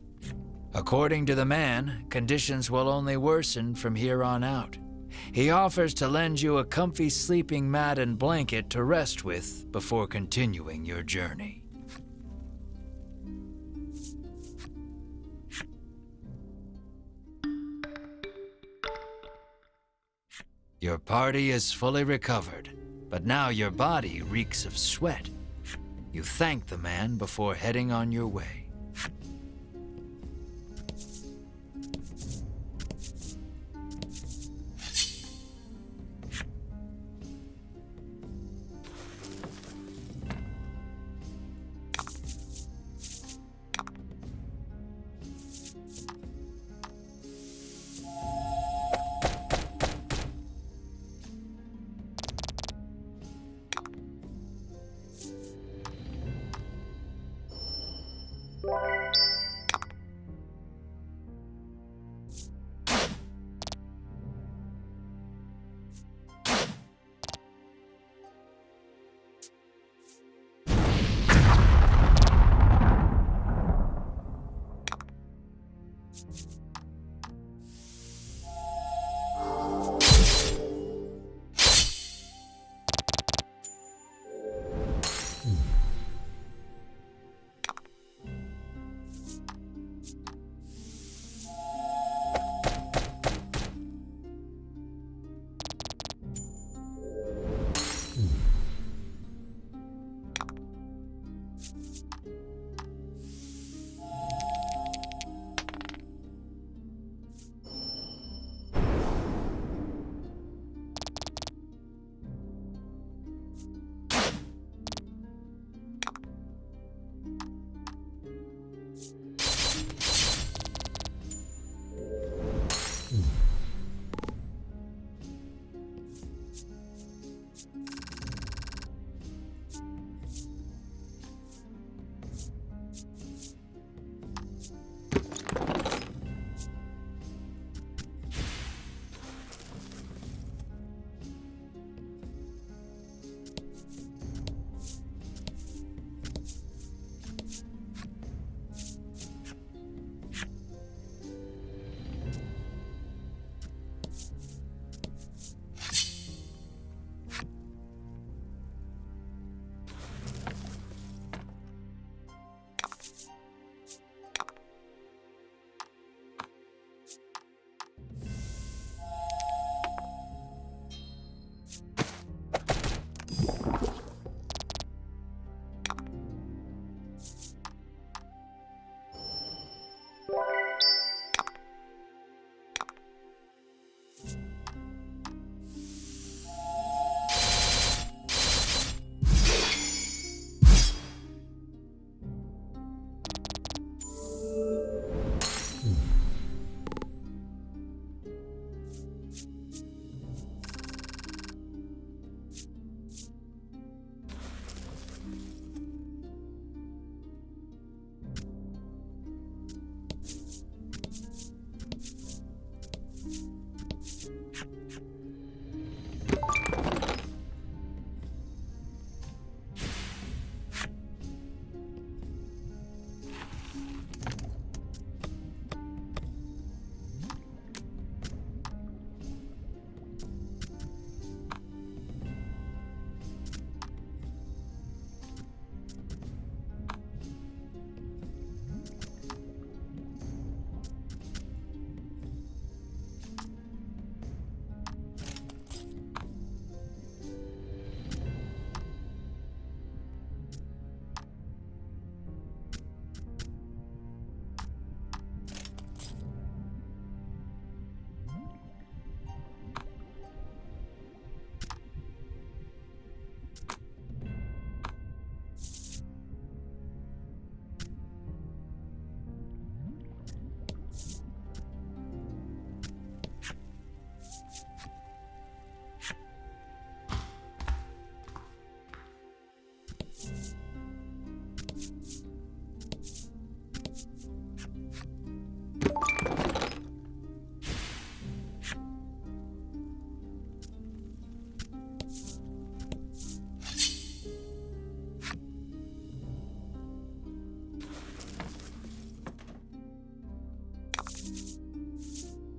According to the man, conditions will only worsen from here on out. He offers to lend you a comfy sleeping mat and blanket to rest with before continuing your journey. Your party is fully recovered, but now your body reeks of sweat. You thank the man before heading on your way.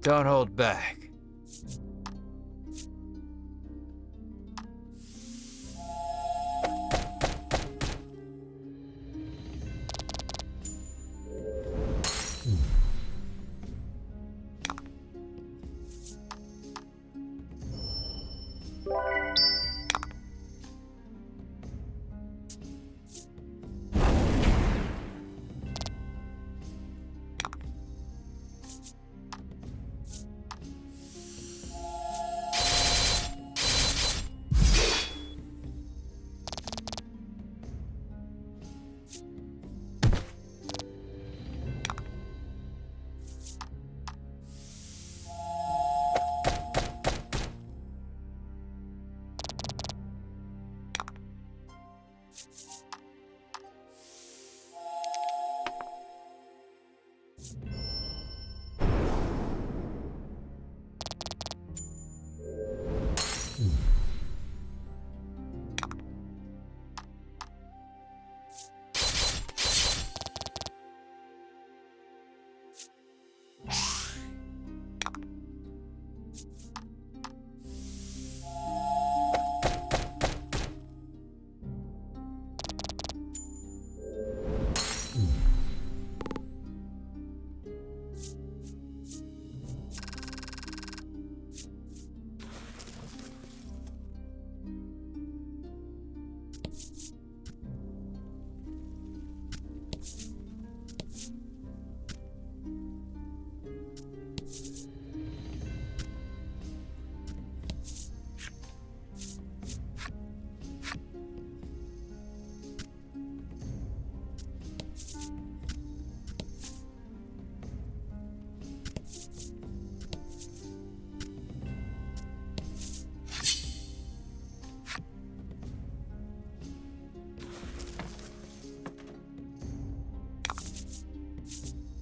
Don't hold back.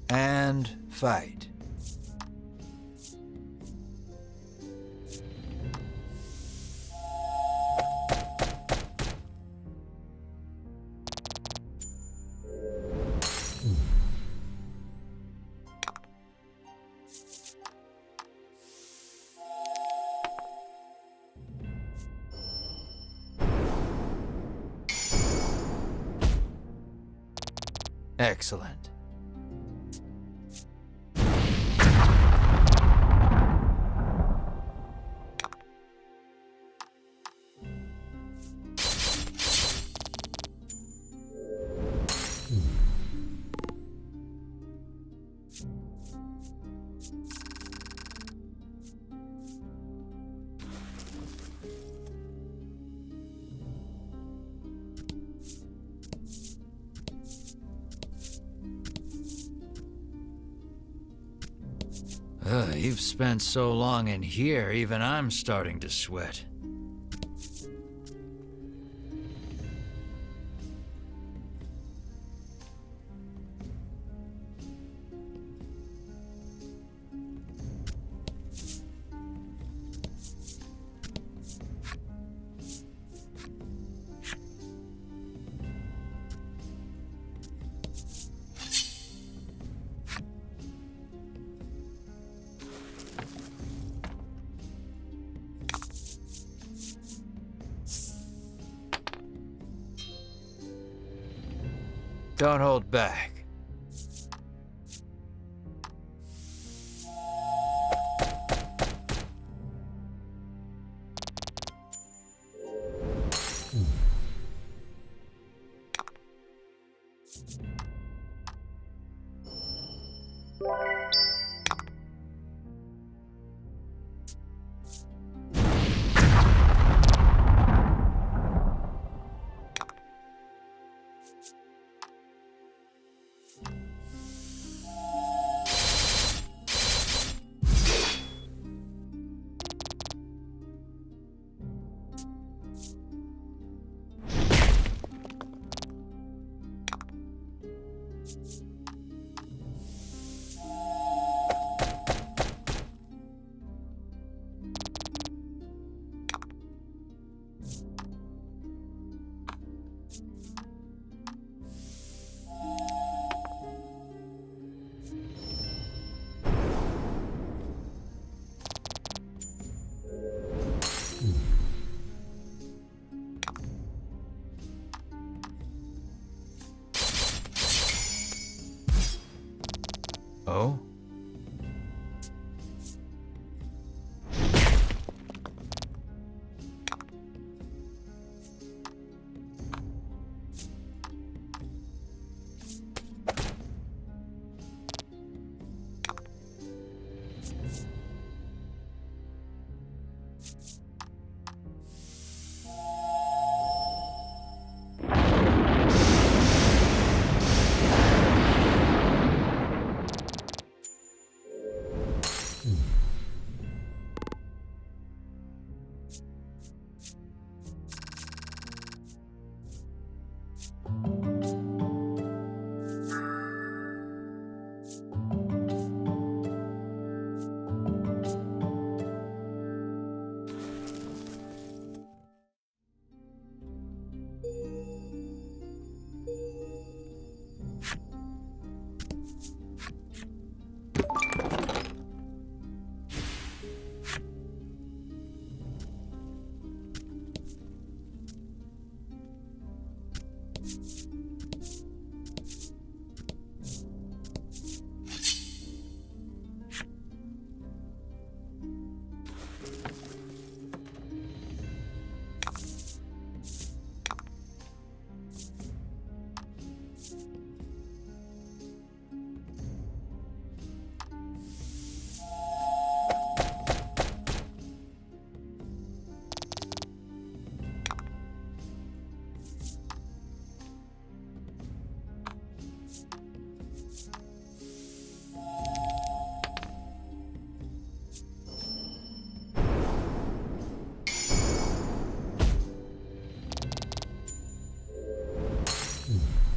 And fight. Excellent. You've spent so long in here, even I'm starting to sweat. Don't hold back.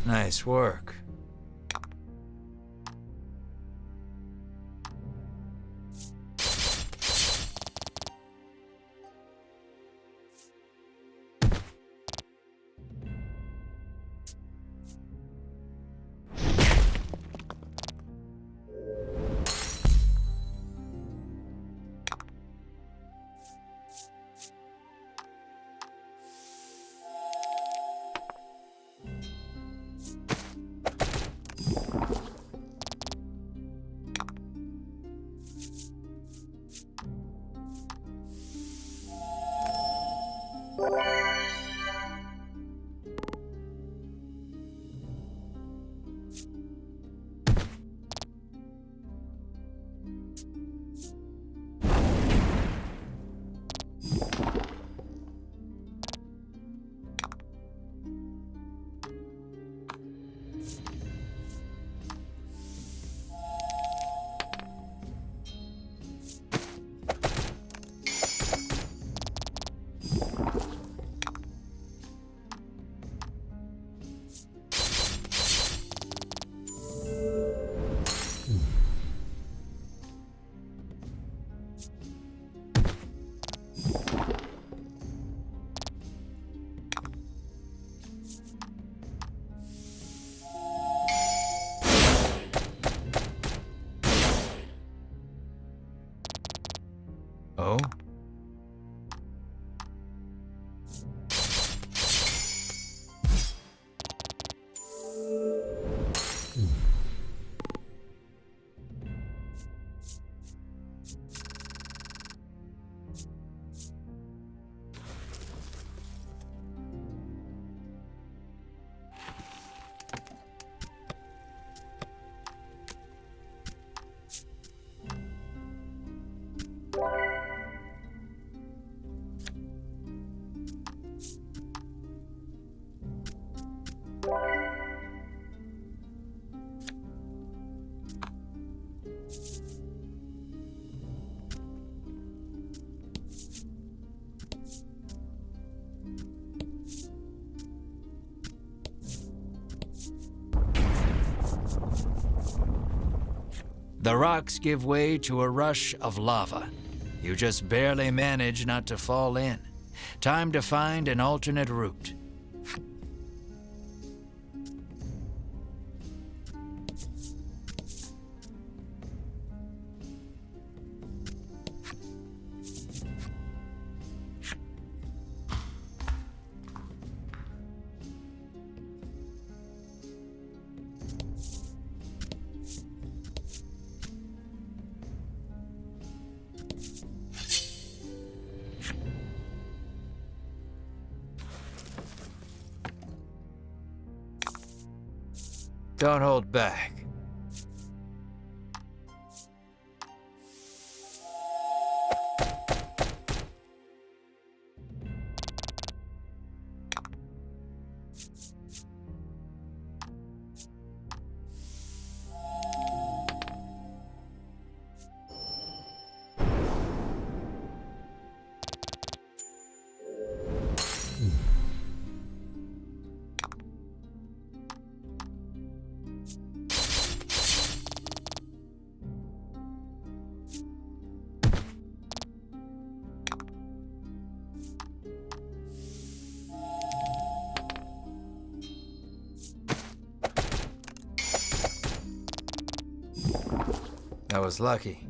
Nice work. Oh? The rocks give way to a rush of lava. You just barely manage not to fall in. Time to find an alternate route. Don't hold back. That was lucky.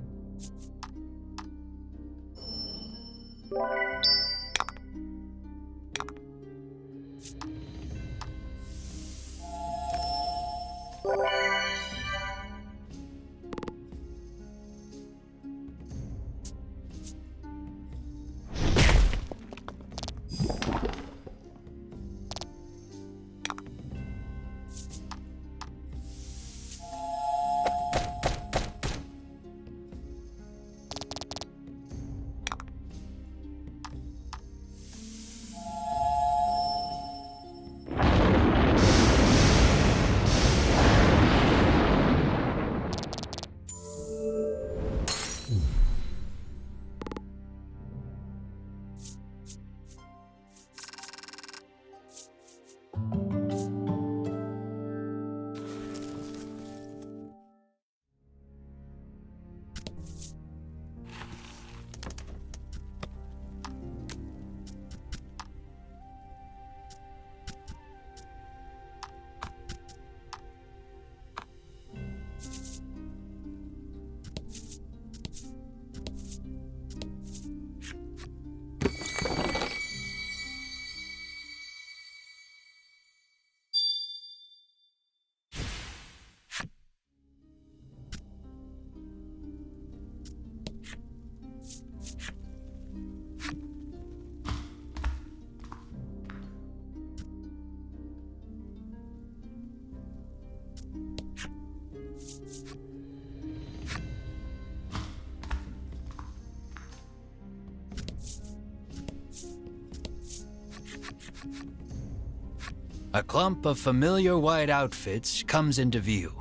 A clump of familiar white outfits comes into view.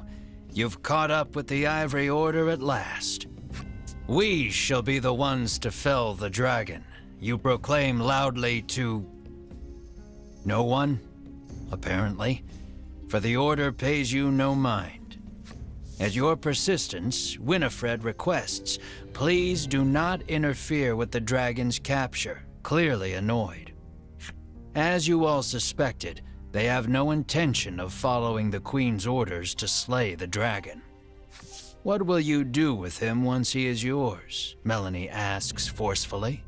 You've caught up with the Ivory Order at last. We shall be the ones to fell the dragon, you proclaim loudly to no one, apparently, for the Order pays you no mind. At your persistence, Winifred requests, please do not interfere with the dragon's capture, clearly annoyed. As you all suspected, they have no intention of following the Queen's orders to slay the dragon. What will you do with him once he is yours? Melanie asks forcefully.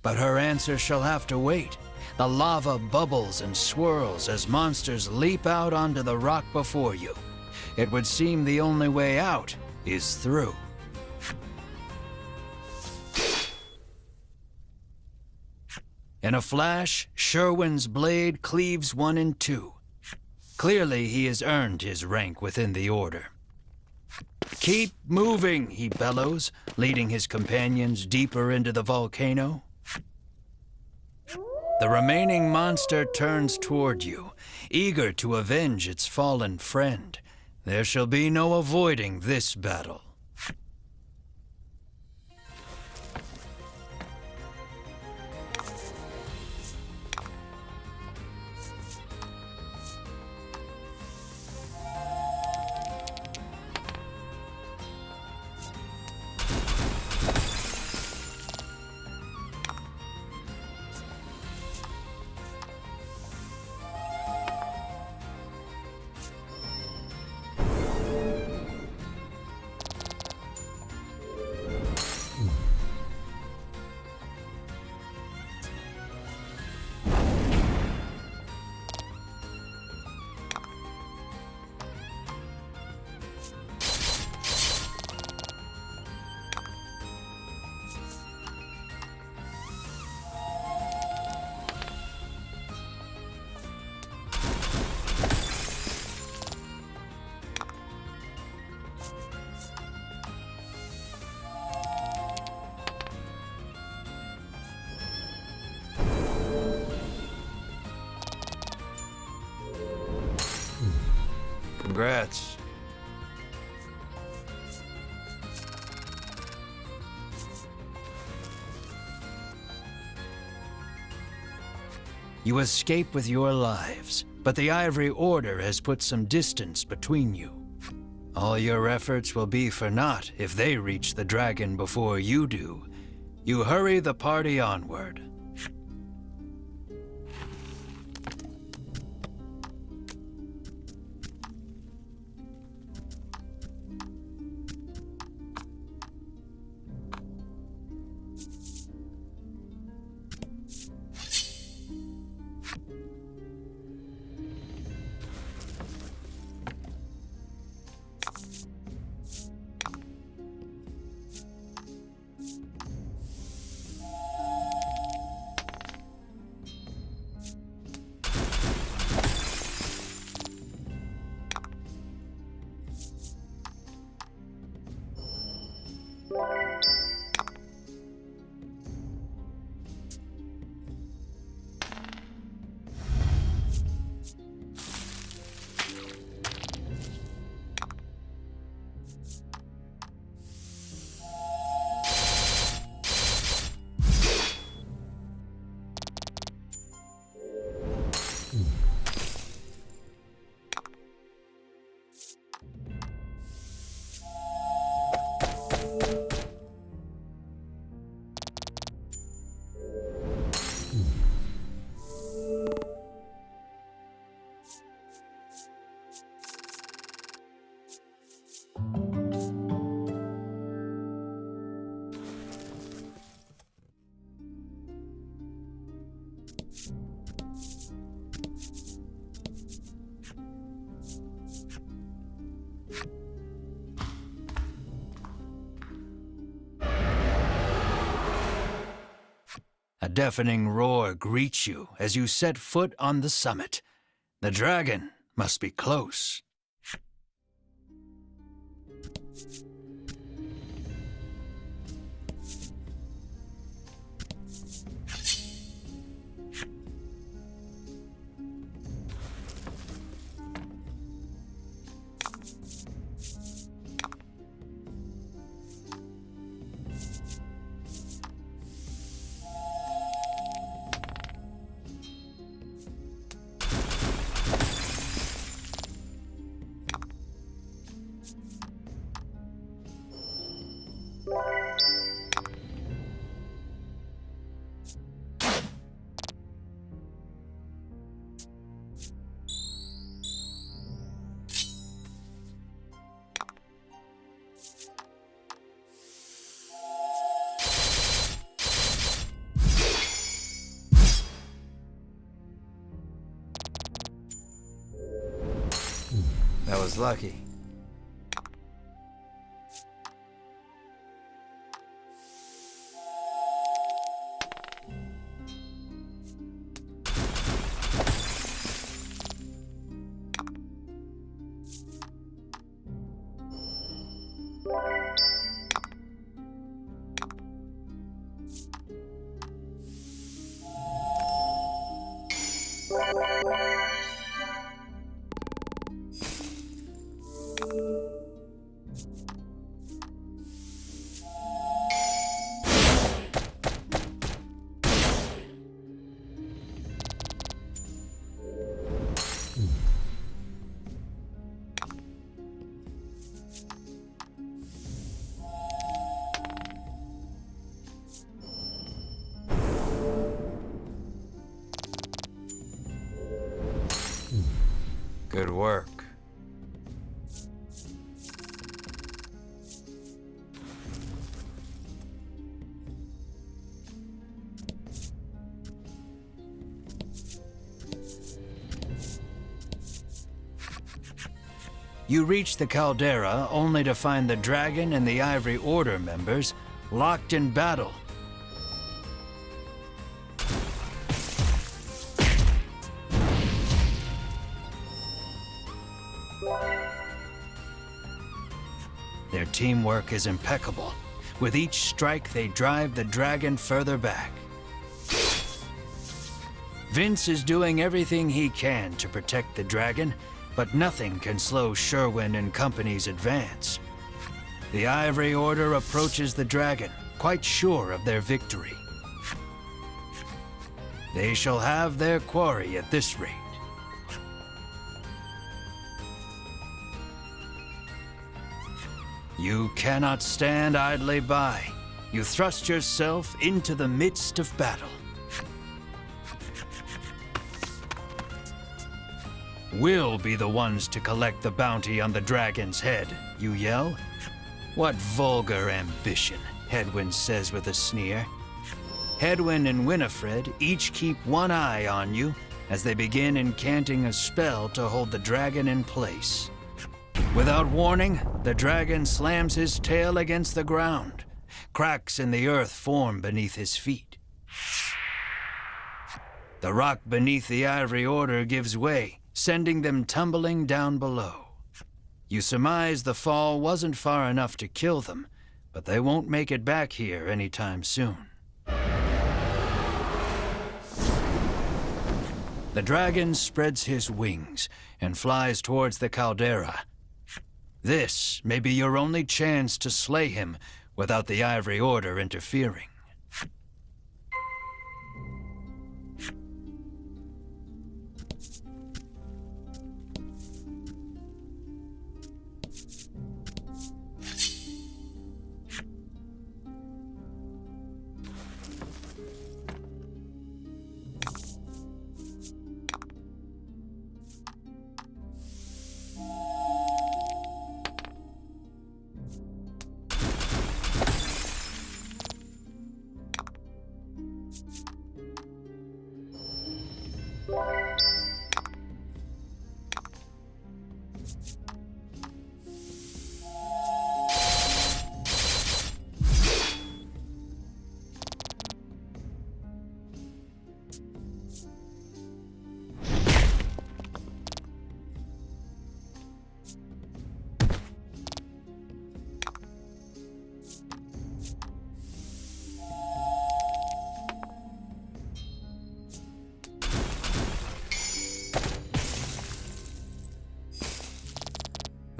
But her answer shall have to wait. The lava bubbles and swirls as monsters leap out onto the rock before you. It would seem the only way out is through. In a flash, Sherwin's blade cleaves one in two. Clearly, he has earned his rank within the Order. Keep moving, he bellows, leading his companions deeper into the volcano. The remaining monster turns toward you, eager to avenge its fallen friend. There shall be no avoiding this battle. Congrats. You escape with your lives, but the Ivory Order has put some distance between you. All your efforts will be for naught if they reach the dragon before you do. You hurry the party onward. A deafening roar greets you as you set foot on the summit. The dragon must be close. was lucky. Good work. You reach the caldera only to find the dragon and the Ivory Order members locked in battle. Their teamwork is impeccable. With each strike, they drive the dragon further back. Vince is doing everything he can to protect the dragon, but nothing can slow Sherwin and company's advance. The Ivory Order approaches the dragon, quite sure of their victory. They shall have their quarry at this rate. You cannot stand idly by. You thrust yourself into the midst of battle. We'll be the ones to collect the bounty on the dragon's head, you yell. What vulgar ambition, Hedwyn says with a sneer. Hedwyn and Winifred each keep one eye on you as they begin incanting a spell to hold the dragon in place. Without warning, the dragon slams his tail against the ground. Cracks in the earth form beneath his feet. The rock beneath the Ivory Order gives way, sending them tumbling down below. You surmise the fall wasn't far enough to kill them, but they won't make it back here anytime soon. The dragon spreads his wings and flies towards the caldera. This may be your only chance to slay him without the Ivory Order interfering.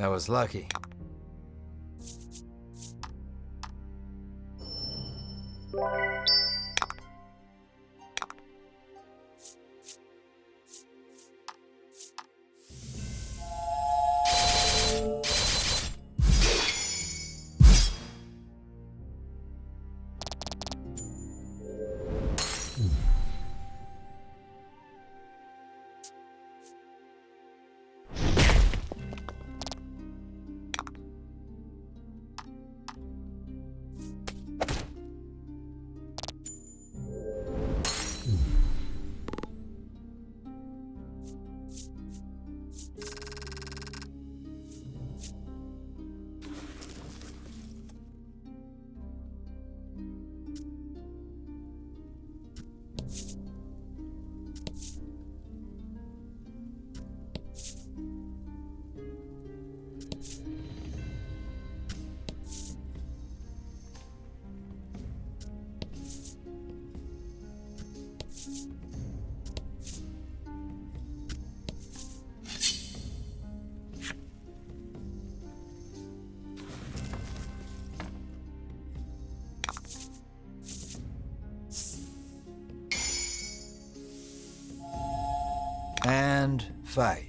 That was lucky. fight.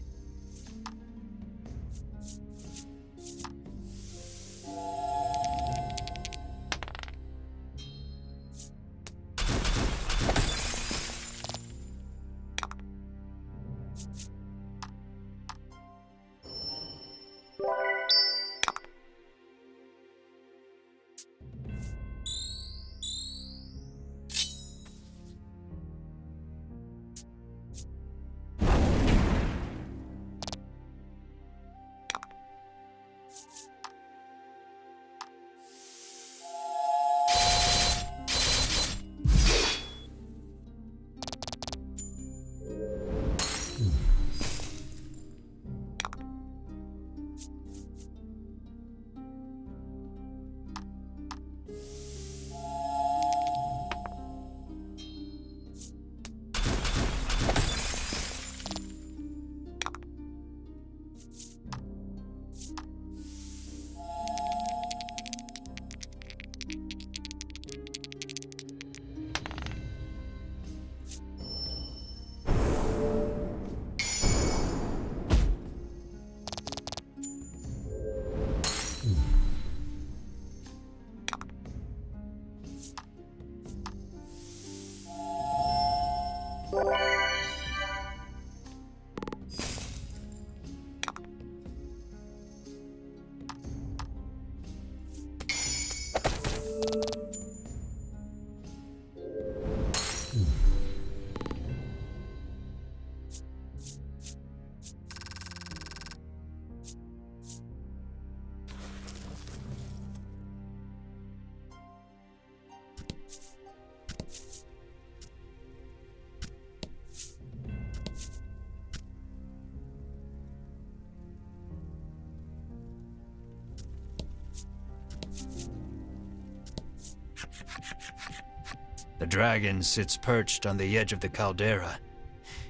The dragon sits perched on the edge of the caldera.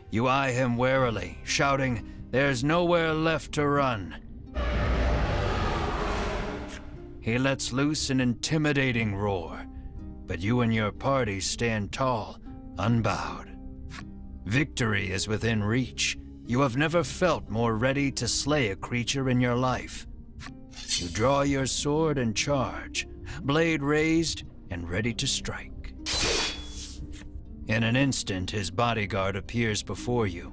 You eye him warily, shouting, "There's nowhere left to run." He lets loose an intimidating roar, but you and your party stand tall, unbowed. Victory is within reach. You have never felt more ready to slay a creature in your life. You draw your sword and charge, blade raised and ready to strike. In an instant, his bodyguard appears before you.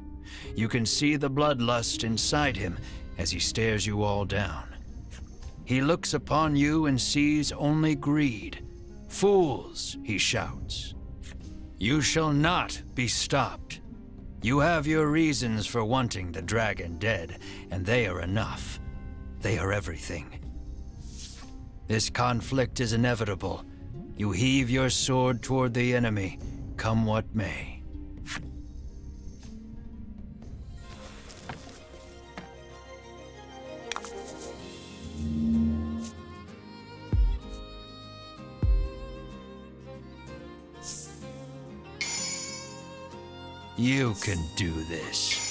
You can see the bloodlust inside him as he stares you all down. He looks upon you and sees only greed. "Fools," he shouts. "You shall not be stopped. You have your reasons for wanting the dragon dead, and they are enough. They are everything. This conflict is inevitable. You heave your sword toward the enemy, come what may." You can do this.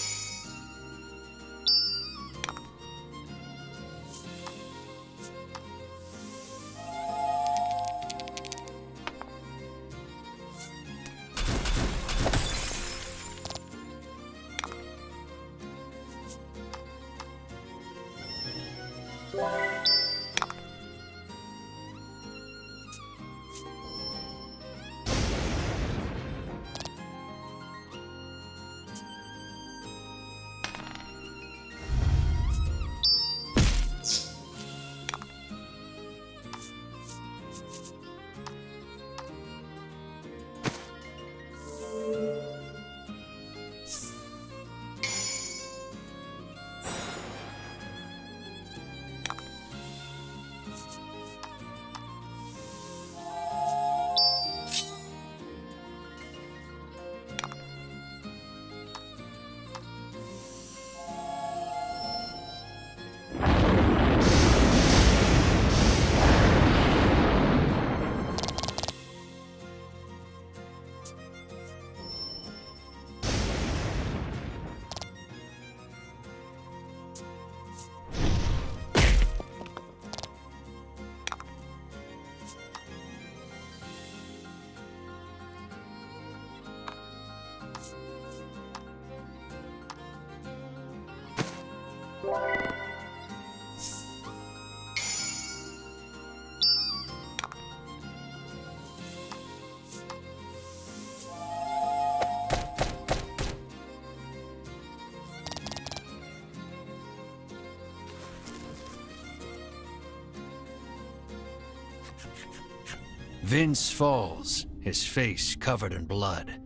Vince falls, his face covered in blood.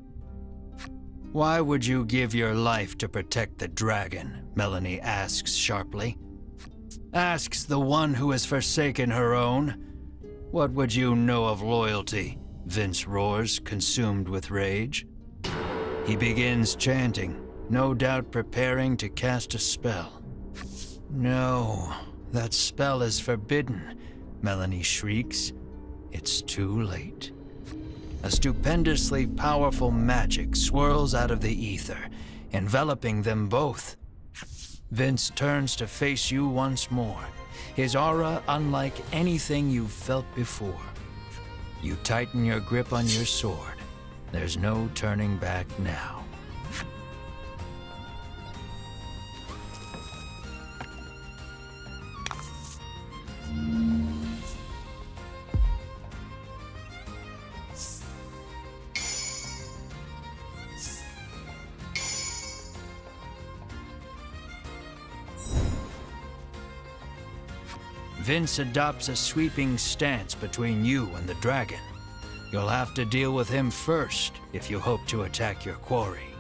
Why would you give your life to protect the dragon? Melanie asks sharply. Asks the one who has forsaken her own. What would you know of loyalty? Vince roars, consumed with rage. He begins chanting, no doubt preparing to cast a spell. No, that spell is forbidden, Melanie shrieks. It's too late. A stupendously powerful magic swirls out of the ether, enveloping them both. Vince turns to face you once more, his aura unlike anything you've felt before. You tighten your grip on your sword. There's no turning back now. Vince adopts a sweeping stance between you and the dragon. You'll have to deal with him first if you hope to attack your quarry.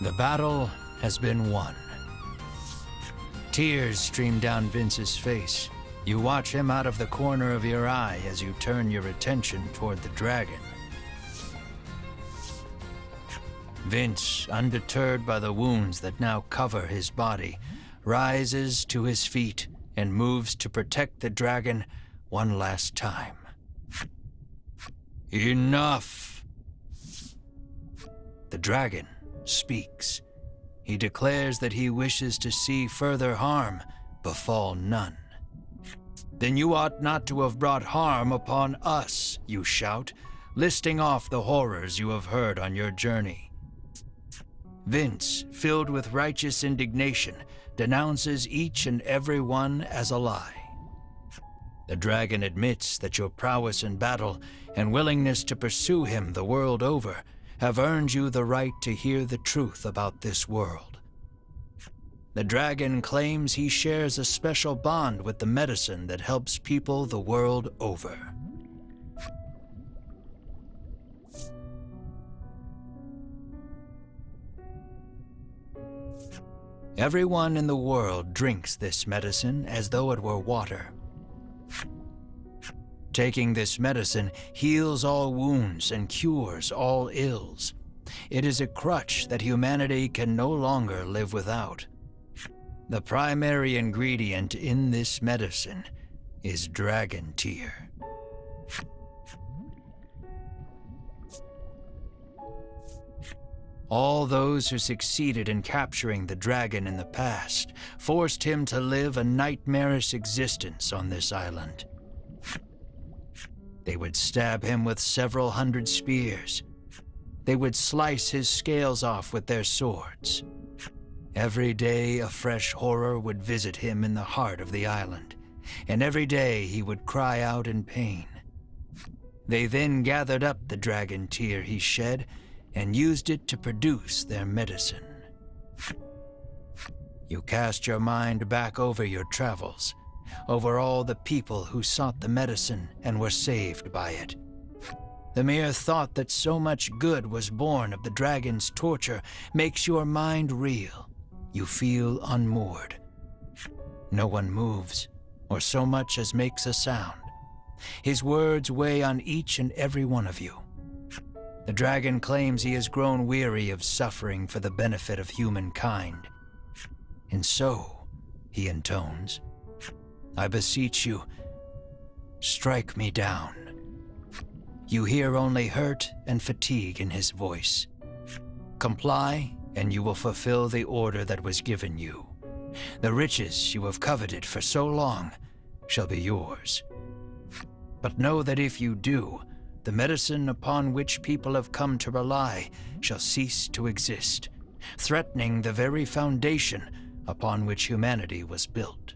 The battle has been won. Tears stream down Vince's face. You watch him out of the corner of your eye as you turn your attention toward the dragon. Vince, undeterred by the wounds that now cover his body, rises to his feet and moves to protect the dragon one last time. Enough! The dragon speaks. He declares that he wishes to see further harm befall none. Then you ought not to have brought harm upon us, you shout, listing off the horrors you have heard on your journey. Vince, filled with righteous indignation, denounces each and every one as a lie. The dragon admits that your prowess in battle and willingness to pursue him the world over have earned you the right to hear the truth about this world. The dragon claims he shares a special bond with the medicine that helps people the world over. Everyone in the world drinks this medicine as though it were water. Taking this medicine heals all wounds and cures all ills. It is a crutch that humanity can no longer live without. The primary ingredient in this medicine is dragon tear. All those who succeeded in capturing the dragon in the past forced him to live a nightmarish existence on this island. They would stab him with several hundred spears. They would slice his scales off with their swords. Every day a fresh horror would visit him in the heart of the island, and every day he would cry out in pain. They then gathered up the dragon tear he shed and used it to produce their medicine. You cast your mind back over your travels, over all the people who sought the medicine and were saved by it. The mere thought that so much good was born of the dragon's torture makes your mind reel. You feel unmoored. No one moves, or so much as makes a sound. His words weigh on each and every one of you. The dragon claims he has grown weary of suffering for the benefit of humankind. And so, he intones, I beseech you, strike me down. You hear only hurt and fatigue in his voice. Comply, and you will fulfill the order that was given you. The riches you have coveted for so long shall be yours. But know that if you do, the medicine upon which people have come to rely shall cease to exist, threatening the very foundation upon which humanity was built.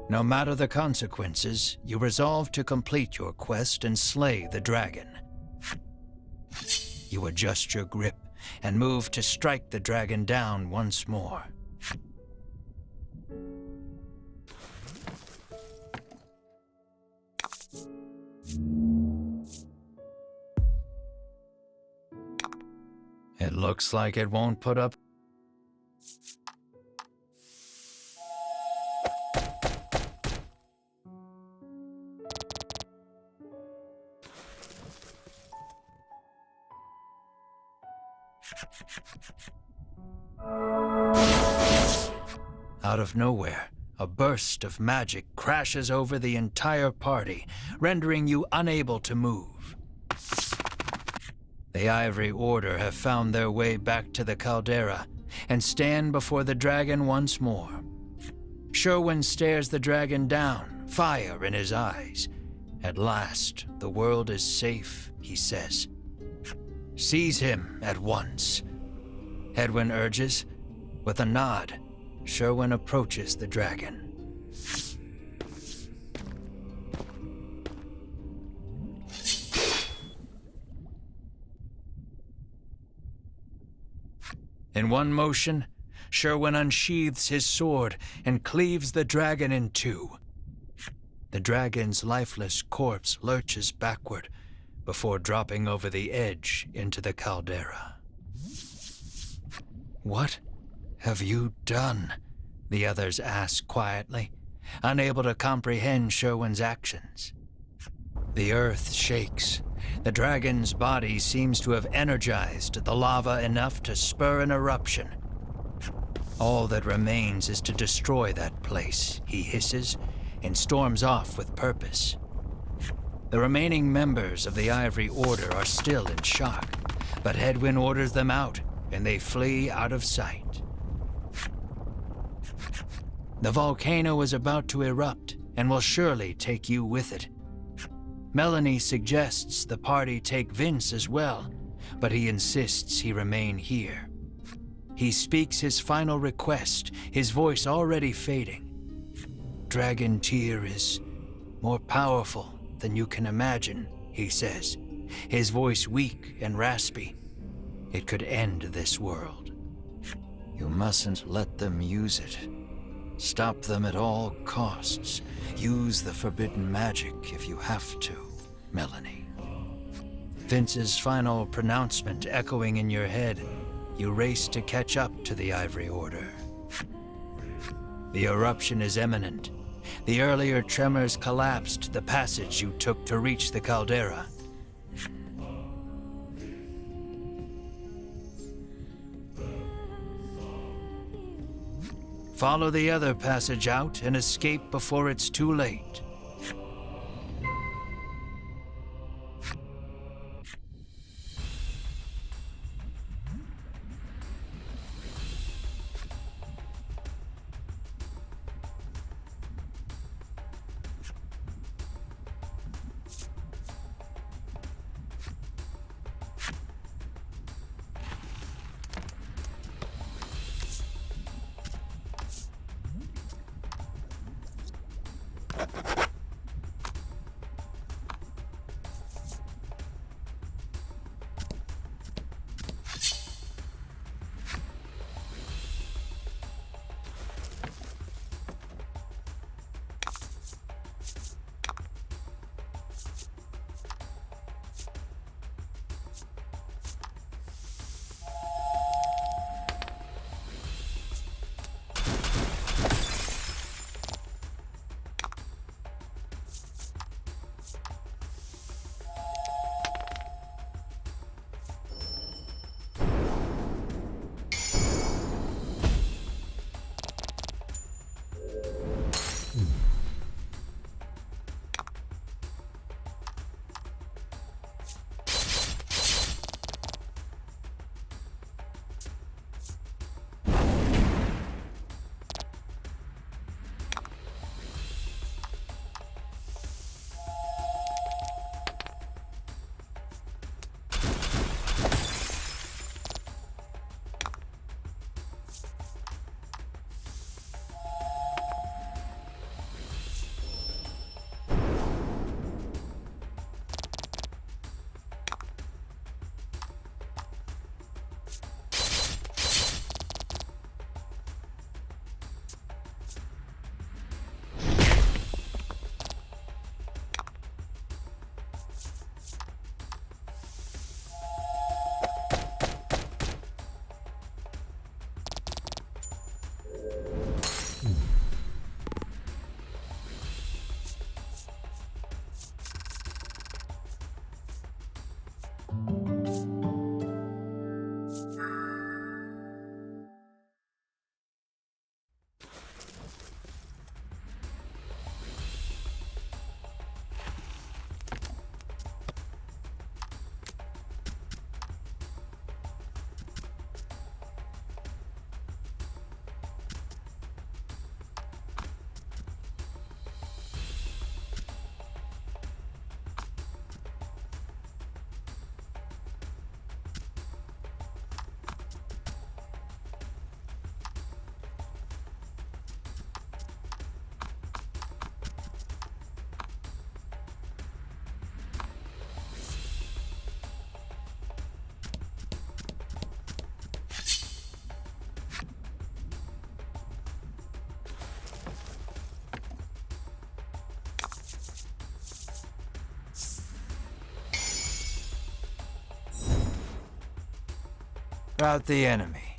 No matter the consequences, you resolve to complete your quest and slay the dragon. You adjust your grip and move to strike the dragon down once more. It looks like it won't put up. Out of nowhere, a burst of magic crashes over the entire party, rendering you unable to move. The Ivory Order have found their way back to the caldera and stand before the dragon once more. Sherwin stares the dragon down, fire in his eyes. At last, the world is safe, he says. Seize him at once, Edwin urges. With a nod, Sherwin approaches the dragon. In one motion, Sherwin unsheathes his sword and cleaves the dragon in two. The dragon's lifeless corpse lurches backward before dropping over the edge into the caldera. What have you done? The others ask quietly, unable to comprehend Sherwin's actions. The earth shakes. The dragon's body seems to have energized the lava enough to spur an eruption. All that remains is to destroy that place, he hisses, and storms off with purpose. The remaining members of the Ivory Order are still in shock, but Hedwyn orders them out, and they flee out of sight. The volcano is about to erupt, and will surely take you with it. Melanie suggests the party take Vince as well, but he insists he remain here. He speaks his final request, his voice already fading. Dragon Tear is more powerful than you can imagine, he says, his voice weak and raspy. It could end this world. You mustn't let them use it. Stop them at all costs. Use the forbidden magic if you have to, Melanie. Vince's final pronouncement echoing in your head, you race to catch up to the Ivory Order. The eruption is imminent. The earlier tremors collapsed the passage you took to reach the caldera. Follow the other passage out and escape before it's too late. About the enemy.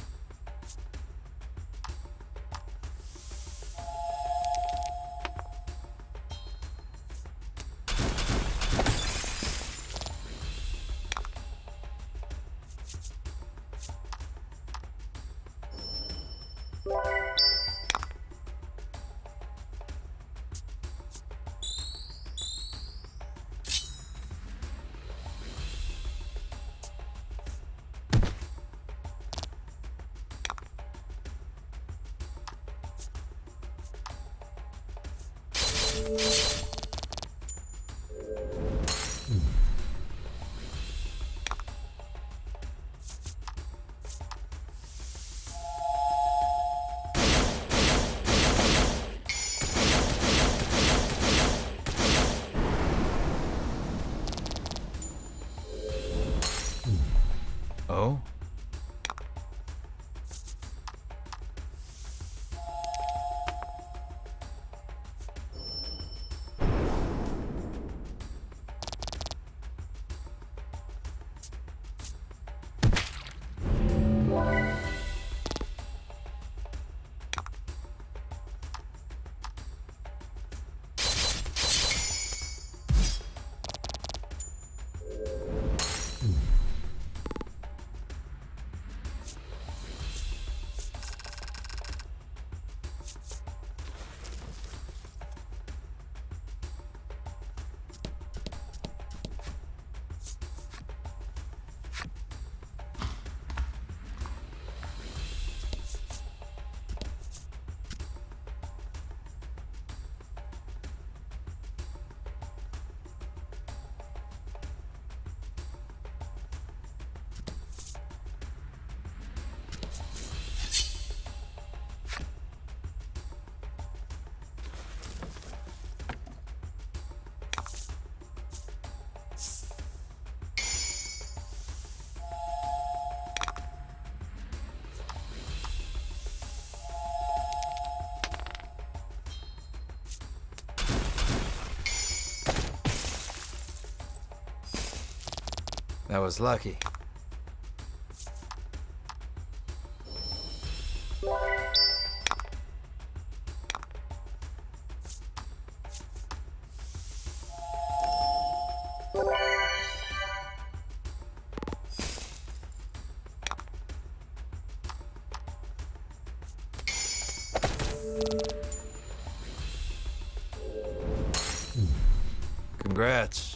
That was lucky. Congrats.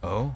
Oh?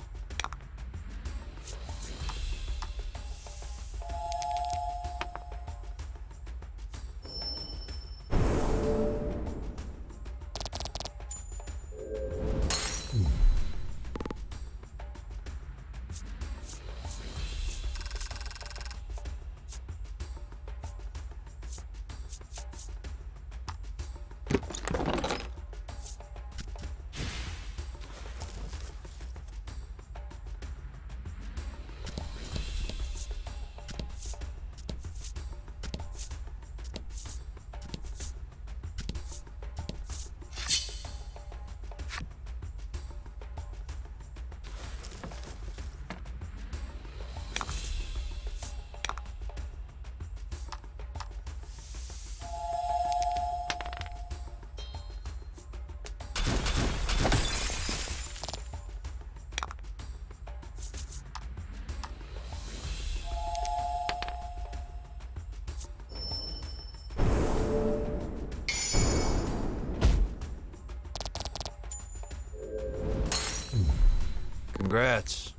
Congrats.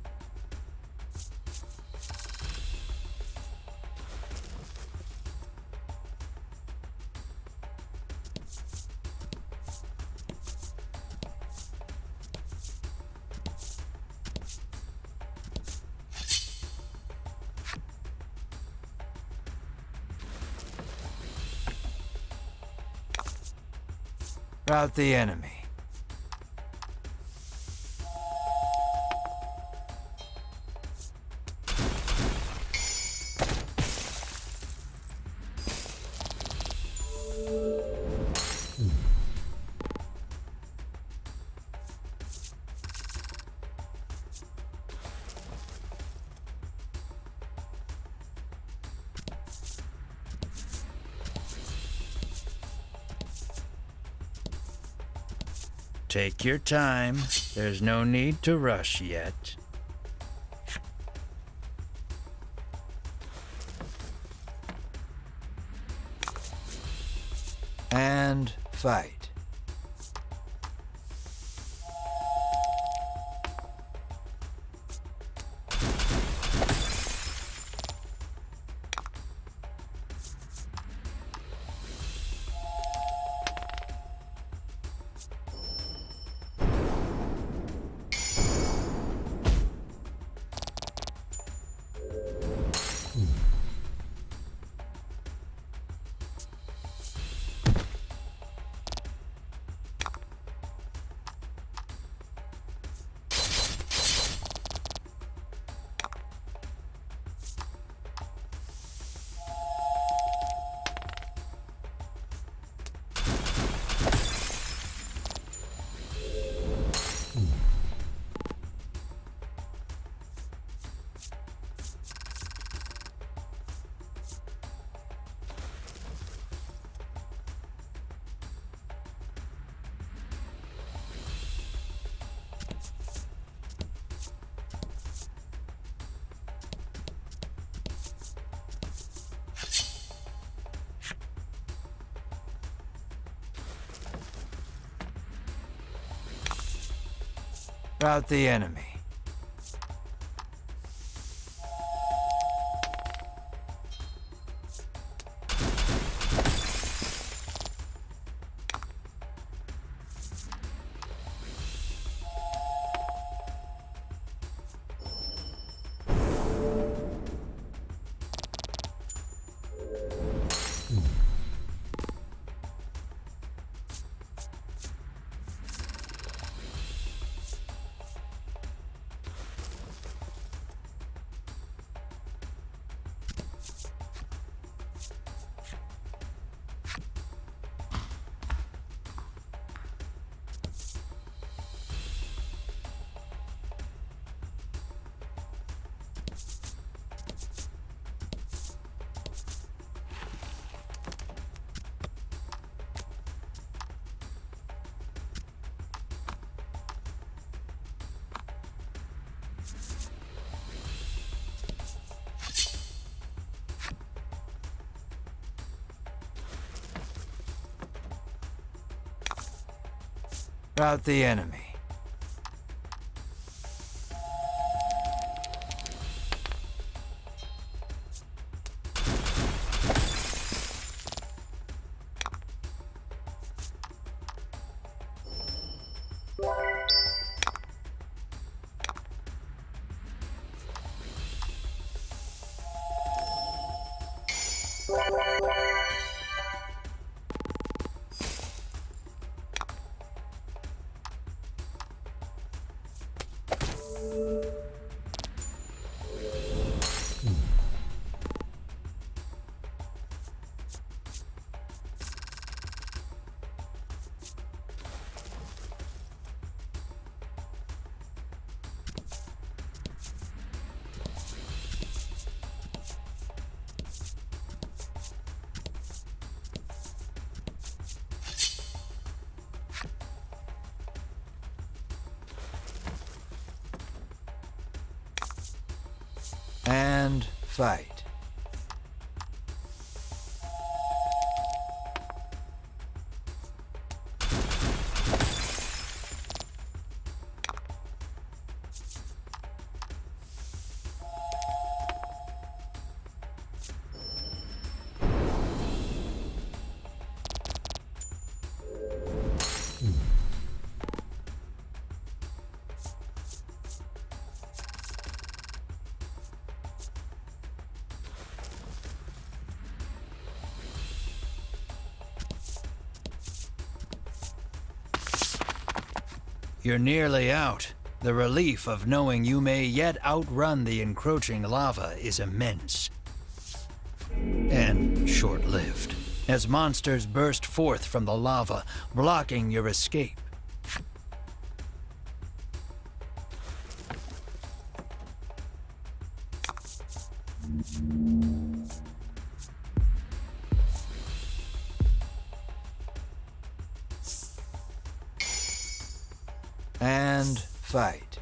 Rout the enemy. Take your time. There's no need to rush yet. And fight. Rout the enemy. Rout the enemy. And fight. You're nearly out. The relief of knowing you may yet outrun the encroaching lava is immense. And short-lived, as monsters burst forth from the lava, blocking your escape. And fight.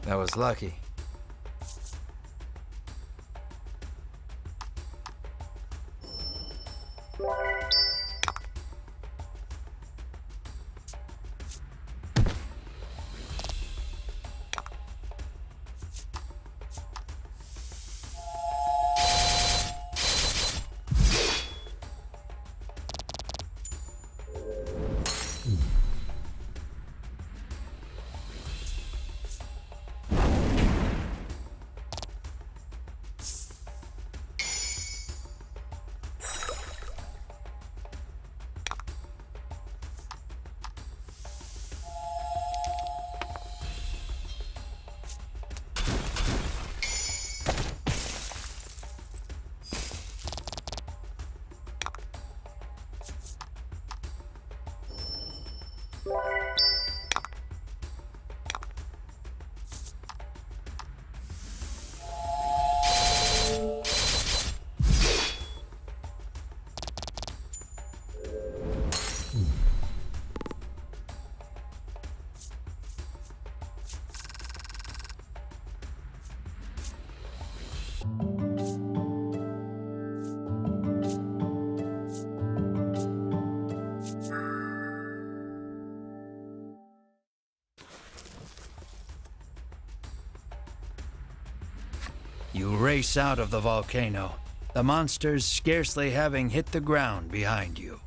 That was lucky. You race out of the volcano, the monsters scarcely having hit the ground behind you.